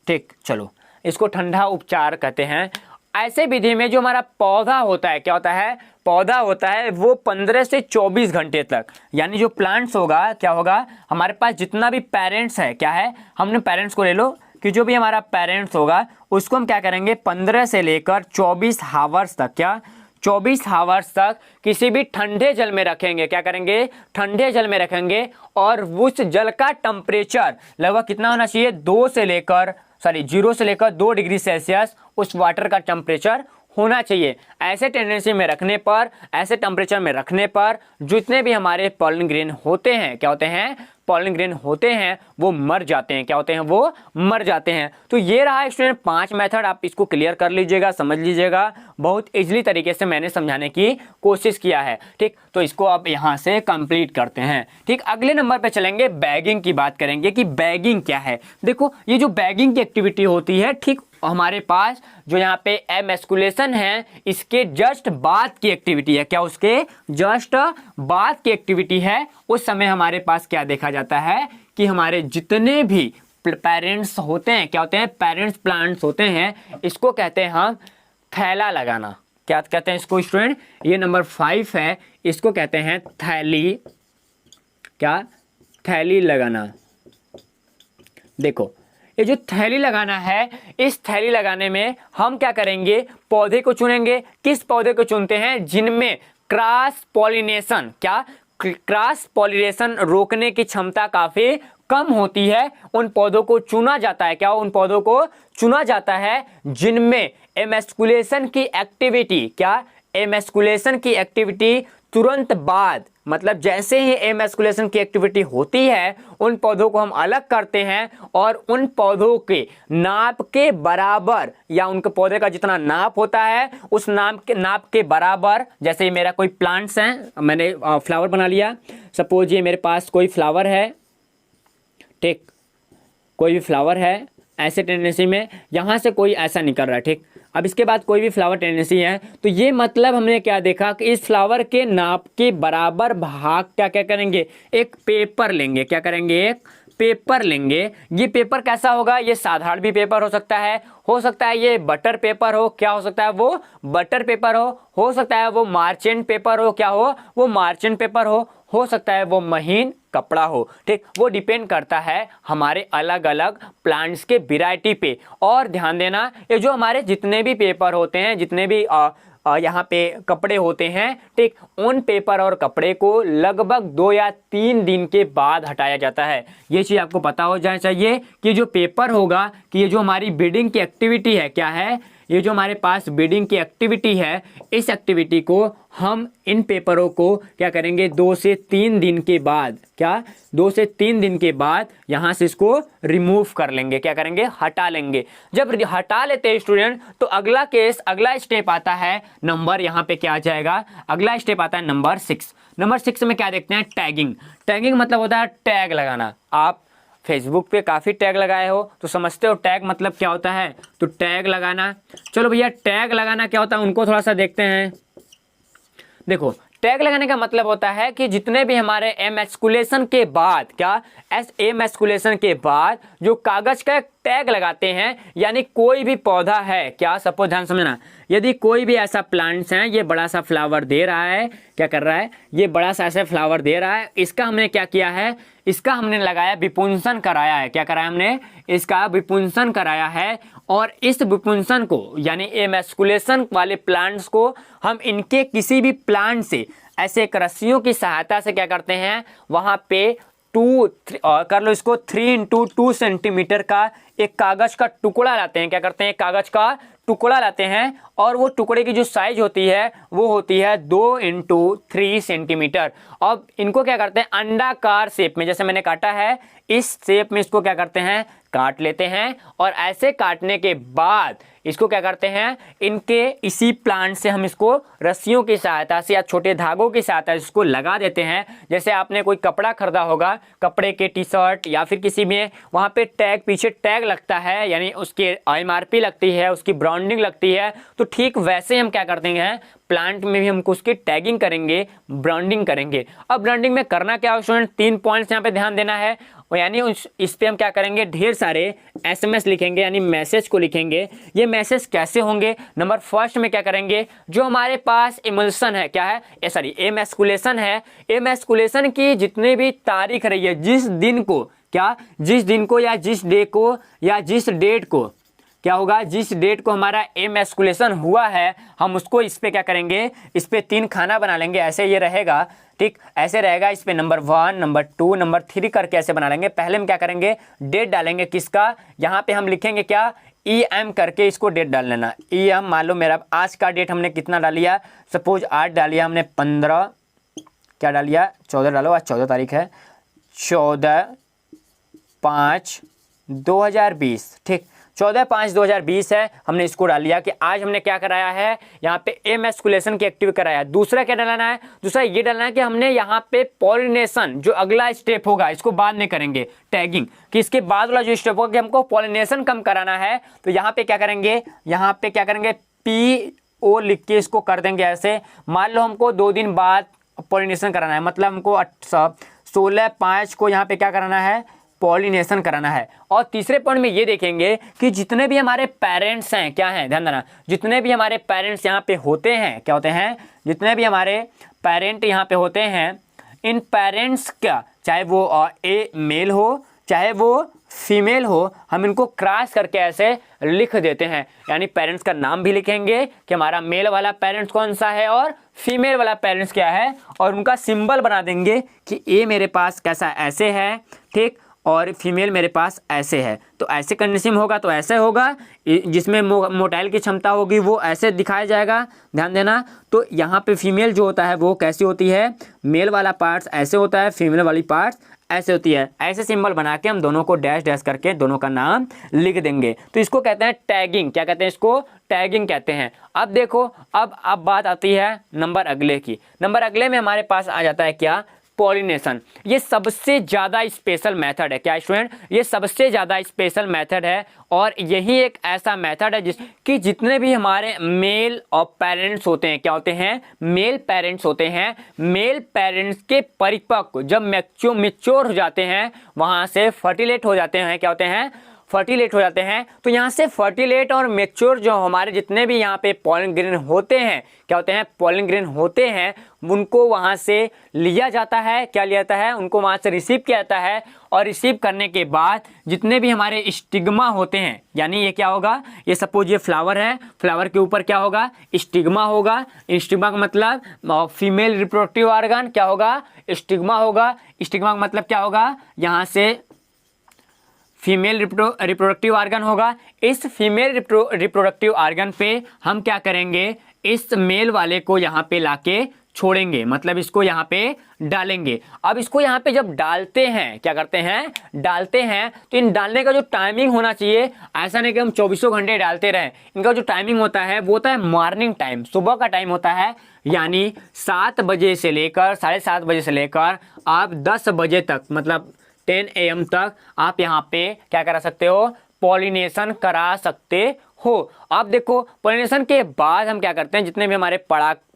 ठीक। चलो, इसको ठंडा उपचार कहते हैं। ऐसे विधि में जो हमारा पौधा होता है, क्या होता है, पौधा होता है वो 15 से 24 घंटे तक, यानी जो प्लांट्स होगा, क्या होगा, हमारे पास जितना भी पेरेंट्स है, क्या है, हमने पेरेंट्स को ले लो कि जो भी हमारा पेरेंट्स होगा उसको हम क्या करेंगे, 15 से लेकर 24 हावर्स तक, क्या, 24 हावर्स तक किसी भी ठंडे जल में रखेंगे। क्या करेंगे, ठंडे जल में रखेंगे। और उस जल का टेम्परेचर लगभग कितना होना चाहिए, 0 से लेकर 2 डिग्री सेल्सियस उस वाटर का टेम्परेचर होना चाहिए। ऐसे टेंडेंसी में रखने पर, ऐसे टेम्परेचर में रखने पर जितने भी हमारे पॉलन ग्रेन होते हैं, क्या होते हैं, पॉलन ग्रेन होते हैं, वो मर जाते हैं। क्या होते हैं, वो मर जाते हैं। तो ये रहा स्टूडेंट 5 मेथड, आप इसको क्लियर कर लीजिएगा, समझ लीजिएगा। बहुत इजीली तरीके से मैंने समझाने की कोशिश किया है, ठीक। तो इसको आप यहाँ से कंप्लीट करते हैं, ठीक। अगले नंबर पे चलेंगे, बैगिंग की बात करेंगे कि बैगिंग क्या है। देखो, ये जो बैगिंग की एक्टिविटी होती है, ठीक, हमारे पास जो यहाँ पे एमेस्कुलेशन है इसके जस्ट बाद की एक्टिविटी है। क्या, उसके जस्ट बाद की एक्टिविटी है। उस समय हमारे पास क्या देखा जाता है कि हमारे जितने भी पेरेंट्स होते हैं, क्या होते हैं, पेरेंट्स प्लांट्स होते हैं, इसको कहते हैं हम थैला लगाना। क्या कहते हैं इसको स्टूडेंट, ये नंबर 5 है, इसको कहते हैं थैली, क्या, थैली लगाना। देखो, ये जो थैली लगाना है, इस थैली लगाने में हम क्या करेंगे, पौधे को चुनेंगे। किस पौधे को चुनते हैं, जिनमें क्रॉस पॉलिनेशन, क्या, क्रॉस पॉलिनेशन रोकने की क्षमता काफी कम होती है, उन पौधों को चुना जाता है। क्या, उन पौधों को चुना जाता है जिनमें एमेस्कुलेशन की एक्टिविटी, क्या, एमेस्कुलेशन की एक्टिविटी तुरंत बाद, मतलब जैसे ही एमेस्कुलेशन की एक्टिविटी होती है, उन पौधों को हम अलग करते हैं और उन पौधों के नाप के बराबर, या उनके पौधे का जितना नाप होता है उस नाप के बराबर, जैसे ये मेरा कोई प्लांट्स हैं, मैंने फ्लावर बना लिया, सपोज ये मेरे पास कोई फ्लावर है, ठीक, कोई भी फ्लावर है, ऐसे टेंडेंसी में यहाँ से कोई ऐसा निकल रहा है, ठीक। अब इसके बाद कोई भी फ्लावर टेंडेंसी है, तो ये मतलब हमने क्या देखा कि इस फ्लावर के नाप के बराबर भाग क्या क्या करेंगे, एक पेपर लेंगे। क्या करेंगे, एक पेपर लेंगे। ये पेपर कैसा होगा, ये साधारण भी पेपर हो सकता है ये बटर पेपर हो, क्या हो सकता है वो बटर पेपर हो सकता है वो मार्चेंट पेपर हो, क्या हो वो मार्चेंट पेपर हो सकता है वो महीन कपड़ा हो। ठीक, वो डिपेंड करता है हमारे अलग अलग प्लांट्स के वैरायटी पे। और ध्यान देना, ये जो हमारे जितने भी पेपर होते हैं, जितने भी यहाँ पे कपड़े होते हैं, ठीक, उन पेपर और कपड़े को लगभग 2 या 3 दिन के बाद हटाया जाता है। ये चीज़ आपको पता हो जाना चाहिए कि जो पेपर होगा, कि ये जो हमारी ब्रीडिंग की एक्टिविटी है, क्या है, ये जो हमारे पास ब्रीडिंग की एक्टिविटी है, इस एक्टिविटी को हम इन पेपरों को क्या करेंगे 2 से 3 दिन के बाद, क्या 2 से 3 दिन के बाद यहाँ से इसको रिमूव कर लेंगे, क्या करेंगे हटा लेंगे। जब हटा लेते हैं स्टूडेंट, तो अगला स्टेप आता है नंबर, यहाँ पे क्या आ जाएगा, अगला स्टेप आता है नंबर 6। नंबर 6 में क्या देखते हैं, टैगिंग। टैगिंग मतलब होता है टैग लगाना। आप फेसबुक पे काफ़ी टैग लगाए हो तो समझते हो टैग मतलब क्या होता है, तो टैग लगाना। चलो भैया, टैग लगाना क्या होता है उनको थोड़ा सा देखते हैं। देखो, टैग लगाने का मतलब होता है कि जितने भी हमारे एमस्कुलेशन के बाद, क्या एमस्कुलेशन के बाद जो कागज का टैग लगाते हैं, यानी कोई भी पौधा है, क्या सपोज ध्यान समझना, यदि कोई भी ऐसा प्लांट्स है, ये बड़ा सा फ्लावर दे रहा है, क्या कर रहा है, ये बड़ा सा ऐसे फ्लावर दे रहा है, इसका हमने क्या किया है, इसका हमने लगाया विपुंसन कराया है, क्या कराया हमने, इसका विपुंसन कराया है। और इस विपुंसन को यानी एमस्कुलेशन वाले प्लांट्स को हम इनके किसी भी प्लांट से ऐसे रस्सियों की सहायता से क्या करते हैं, वहां पे 3 × 2 सेंटीमीटर का एक कागज का टुकड़ा लाते हैं, क्या करते हैं, कागज का टुकड़ा लाते हैं, और वो टुकड़े की जो साइज होती है वो होती है 2 × 3 सेंटीमीटर। अब इनको क्या करते हैं, अंडाकार शेप में, जैसे मैंने काटा है इस शेप में इसको क्या करते हैं, काट लेते हैं। और ऐसे काटने के बाद इसको क्या करते हैं, इनके इसी प्लांट से हम इसको रस्सियों की सहायता से या छोटे धागों की सहायता से इसको लगा देते हैं। जैसे आपने कोई कपड़ा खरीदा होगा, कपड़े के टी शर्ट या फिर किसी में, वहाँ पे टैग, पीछे टैग लगता है, यानी उसकी MRP लगती है, उसकी ब्रांडिंग लगती है। तो ठीक वैसे हम क्या करते हैं, प्लांट में भी हमको उसकी टैगिंग करेंगे, ब्रांडिंग करेंगे। अब ब्रांडिंग में करना क्या है स्टूडेंट, 3 पॉइंट्स यहाँ पे ध्यान देना है। यानी इस पे हम क्या करेंगे, ढेर सारे SMS लिखेंगे, यानी मैसेज को लिखेंगे। ये मैसेज कैसे होंगे, नंबर फर्स्ट में क्या करेंगे, जो हमारे पास इमल्सन है, क्या है, एमस्कुलेशन है, एमस्कुलेशन की जितने भी तारीख रही है, जिस दिन को, क्या जिस दिन को या जिस डे को या जिस डेट को, क्या होगा, जिस डेट को हमारा एमस्कुलेशन हुआ है, हम उसको इस पे क्या करेंगे, इस पे 3 खाना बना लेंगे, ऐसे ये रहेगा, ठीक, ऐसे रहेगा। इस पे नंबर 1, नंबर 2, नंबर 3 करके ऐसे बना लेंगे। पहले हम क्या करेंगे, डेट डालेंगे, किसका, यहाँ पे हम लिखेंगे क्या, EM करके इसको डेट डाल लेना। EM मान लो मेरा आज का डेट हमने कितना डाल लिया, सपोज 8 डालिया हमने, 15 क्या डालिया, 14 डालो, आज 14 तारीख है, 14/5/2020, ठीक, 14/5/2020 है, हमने इसको डाल लिया कि आज हमने क्या कराया है, यहाँ पे एमस्कुलेशन की एक्टिव कराया। दूसरा क्या डालना है, दूसरा ये डालना है कि हमने यहाँ पे पॉलिनेशन, जो अगला स्टेप होगा, इसको बाद में करेंगे टैगिंग, कि इसके बाद वाला जो स्टेप होगा कि हमको पॉलिनेशन कम कराना है, तो यहाँ पे क्या करेंगे, यहाँ पे क्या करेंगे, PO लिख के इसको कर देंगे ऐसे। मान लो हमको 2 दिन बाद पॉलिनेशन कराना है, मतलब हमको 16/5 को यहाँ पे क्या कराना है, पॉलिनेशन कराना है। और तीसरे पॉइंट में ये देखेंगे कि जितने भी हमारे पेरेंट्स हैं, क्या हैं, ध्यान देना, जितने भी हमारे पेरेंट्स यहाँ पे होते हैं, क्या होते हैं, जितने भी हमारे पेरेंट यहाँ पे होते हैं, इन पेरेंट्स का, चाहे वो मेल हो चाहे वो फीमेल हो, हम इनको क्रॉस करके ऐसे लिख देते हैं। यानी पेरेंट्स का नाम भी लिखेंगे कि हमारा मेल वाला पेरेंट्स कौन सा है और फीमेल वाला पेरेंट्स क्या है, और उनका सिंबल बना देंगे कि ए मेरे पास कैसा ऐसे है, ठीक, और फीमेल मेरे पास ऐसे है। तो ऐसे कंडीशन होगा तो ऐसे होगा, जिसमें मोटाइल की क्षमता होगी वो ऐसे दिखाया जाएगा, ध्यान देना। तो यहाँ पे फीमेल जो होता है वो कैसी होती है, मेल वाला पार्ट्स ऐसे होता है, फीमेल वाली पार्ट्स ऐसे होती है। ऐसे सिंबल बना के हम दोनों को डैश डैश करके दोनों का नाम लिख देंगे। तो इसको कहते हैं टैगिंग, क्या कहते हैं, इसको टैगिंग कहते हैं। अब देखो, अब बात आती है नंबर अगले की। नंबर अगले में हमारे पास आ जाता है क्या, पॉलिनेशन। ये सबसे ज़्यादा स्पेशल मेथड है। क्या स्टूडेंट? ये सबसे ज़्यादा स्पेशल मेथड है और यही एक ऐसा मेथड है जिसकी जितने भी हमारे मेल और पेरेंट्स होते हैं, क्या होते हैं? मेल पेरेंट्स होते हैं। मेल पेरेंट्स के परिपक्व जब मैच्योर हो जाते हैं, वहाँ से फर्टिलेट हो जाते हैं। क्या होते हैं? फर्टिलेट हो जाते हैं। तो यहाँ से फर्टिलेट और मैच्योर जो हमारे जितने भी यहाँ पे पॉलन ग्रेन होते हैं, क्या होते हैं? पॉलन ग्रेन होते हैं, उनको वहाँ से लिया जाता है। क्या लिया जाता है? उनको वहाँ से रिसीव किया जाता है और रिसीव करने के बाद जितने भी हमारे स्टिग्मा होते हैं, यानी ये क्या होगा? ये सपोज ये फ्लावर है, फ्लावर के ऊपर क्या होगा? स्टिग्मा होगा। स्टिग्मा का मतलब फीमेल रिप्रोडक्टिव ऑर्गन क्या होगा? स्टिग्मा होगा। स्टिग्मा का मतलब क्या होगा? यहाँ से फीमेल रिप्रोडक्टिव ऑर्गन होगा। इस फीमेल रिप्रोडक्टिव ऑर्गन पे हम क्या करेंगे? इस मेल वाले को यहाँ पे लाके छोड़ेंगे, मतलब इसको यहाँ पे डालेंगे। अब इसको यहाँ पे जब डालते हैं, क्या करते हैं? डालते हैं, तो इन डालने का जो टाइमिंग होना चाहिए, ऐसा नहीं कि हम 24 घंटे डालते रहें। इनका जो टाइमिंग होता है वो होता है मॉर्निंग टाइम, सुबह का टाइम होता है। यानी 7 बजे से लेकर 7:30 बजे से लेकर आप 10 बजे तक, मतलब 10 AM तक आप यहाँ पे क्या करा सकते हो? पॉलिनेशन करा सकते हो। अब देखो, पॉलिनेशन के बाद हम क्या करते हैं? जितने भी हमारे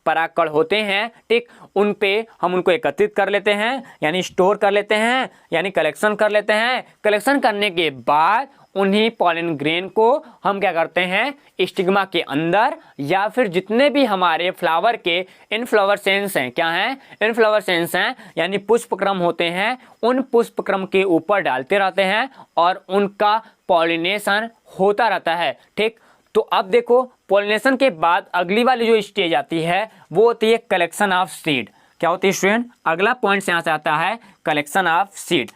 परागकण होते हैं, ठीक, उन पे हम उनको एकत्रित कर लेते हैं, यानी स्टोर कर लेते हैं, यानी कलेक्शन कर लेते हैं। कलेक्शन करने के बाद उन्हीं पॉलन ग्रेन को हम क्या करते हैं? स्टिग्मा के अंदर या फिर जितने भी हमारे फ्लावर के इनफ्लोरेसेंस हैं, क्या हैं? इनफ्लोरेसेंस हैं, यानी पुष्पक्रम होते हैं, उन पुष्पक्रम के ऊपर डालते रहते हैं और उनका पॉलिनेशन होता रहता है। ठीक, तो अब देखो, पॉलिनेशन के बाद अगली वाली जो स्टेज आती है वो होती है कलेक्शन ऑफ सीड। क्या होती है स्टूडेंट? अगला पॉइंट यहाँ से आता है कलेक्शन ऑफ सीड।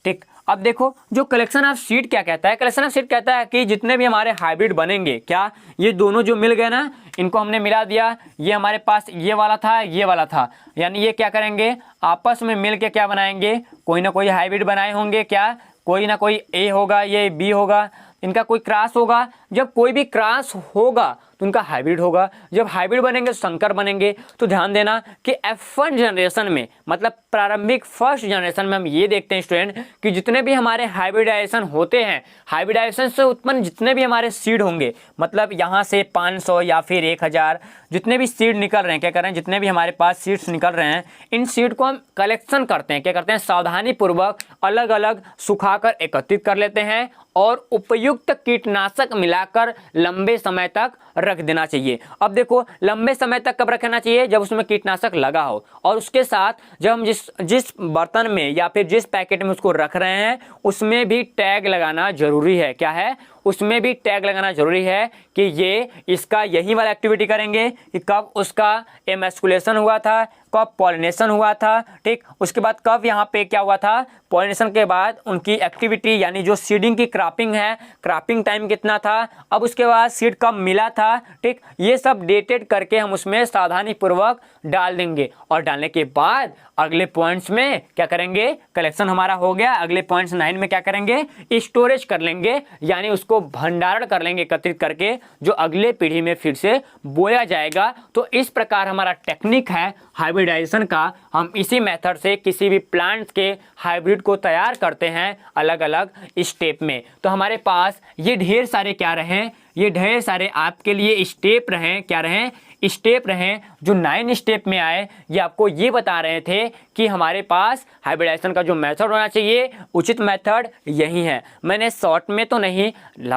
ठीक, अब देखो, जो कलेक्शन ऑफ सीड क्या कहता है? कलेक्शन ऑफ सीड कहता है कि जितने भी हमारे हाइब्रिड बनेंगे, क्या ये दोनों जो मिल गए ना, इनको हमने मिला दिया, ये हमारे पास ये वाला था, ये वाला था, यानी ये क्या करेंगे? आपस में मिल के क्या बनाएंगे? कोई ना कोई हाइब्रिड बनाए होंगे। क्या? कोई ना कोई ए होगा, ये बी होगा, इनका कोई क्रॉस होगा। जब कोई भी क्रॉस होगा तो उनका हाइब्रिड होगा। जब हाइब्रिड बनेंगे तो संकर बनेंगे। तो ध्यान देना कि F1 जनरेशन में, मतलब प्रारंभिक फर्स्ट जनरेशन में हम ये देखते हैं स्टूडेंट कि जितने भी हमारे हाइब्रिडाइजेशन होते हैं, हाइब्रिडाइजेशन से उत्पन्न जितने भी हमारे सीड होंगे, मतलब यहाँ से 500 या फिर 1000 जितने भी सीड निकल रहे हैं, क्या कर रहे हैं? जितने भी हमारे पास सीड्स निकल रहे हैं, इन सीड को हम कलेक्शन करते हैं। क्या करते हैं? सावधानी पूर्वक अलग अलग सुखाकर एकत्रित कर लेते हैं और उपयुक्त कीटनाशक मिलाकर लंबे समय तक रख देना चाहिए। अब देखो, लंबे समय तक कब रखना चाहिए? जब उसमें कीटनाशक लगा हो, और उसके साथ जब हम जिस बर्तन में या फिर जिस पैकेट में उसको रख रहे हैं उसमें भी टैग लगाना जरूरी है। क्या है? उसमें भी टैग लगाना जरूरी है कि ये इसका यही वाला एक्टिविटी करेंगे कि कब उसका एमस्कुलेशन हुआ था, कब पॉलिनेशन हुआ था, ठीक, उसके बाद कब यहाँ पे क्या हुआ था? पॉलिनेशन के बाद उनकी एक्टिविटी, यानी जो सीडिंग की क्रॉपिंग है, क्रॉपिंग टाइम कितना था, अब उसके बाद सीड कब मिला था, ठीक, ये सब डेटेड करके हम उसमें सावधानी पूर्वक डाल देंगे। और डालने के बाद अगले पॉइंट्स में क्या करेंगे? कलेक्शन हमारा हो गया। अगले पॉइंट्स 9 में क्या करेंगे? स्टोरेज कर लेंगे, यानी उसको भंडारण कर लेंगे एकत्रित करके, जो अगले पीढ़ी में फिर से बोया जाएगा। तो इस प्रकार हमारा टेक्निक है हाइब्रिडाइजेशन का। हम इसी मेथड से किसी भी प्लांट्स के हाइब्रिड को तैयार करते हैं अलग अलग स्टेप में। तो हमारे पास ये ढेर सारे क्या रहे? ये ढेर सारे आपके लिए स्टेप रहे। क्या रहे? स्टेप रहे, जो 9 स्टेप में आए। ये आपको ये बता रहे थे कि हमारे पास हाइब्रिडाइजेशन का जो मेथड होना चाहिए, उचित मेथड यही है। मैंने शॉर्ट में तो नहीं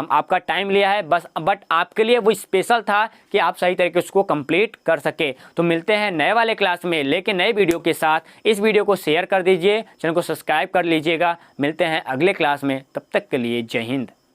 आपका टाइम लिया है बस, बट आपके लिए वो स्पेशल था कि आप सही तरीके से उसको कंप्लीट कर सके। तो मिलते हैं नए वाले क्लास में लेके नए वीडियो के साथ। इस वीडियो को शेयर कर दीजिए, चैनल को सब्सक्राइब कर लीजिएगा। मिलते हैं अगले क्लास में, तब तक के लिए जय हिंद।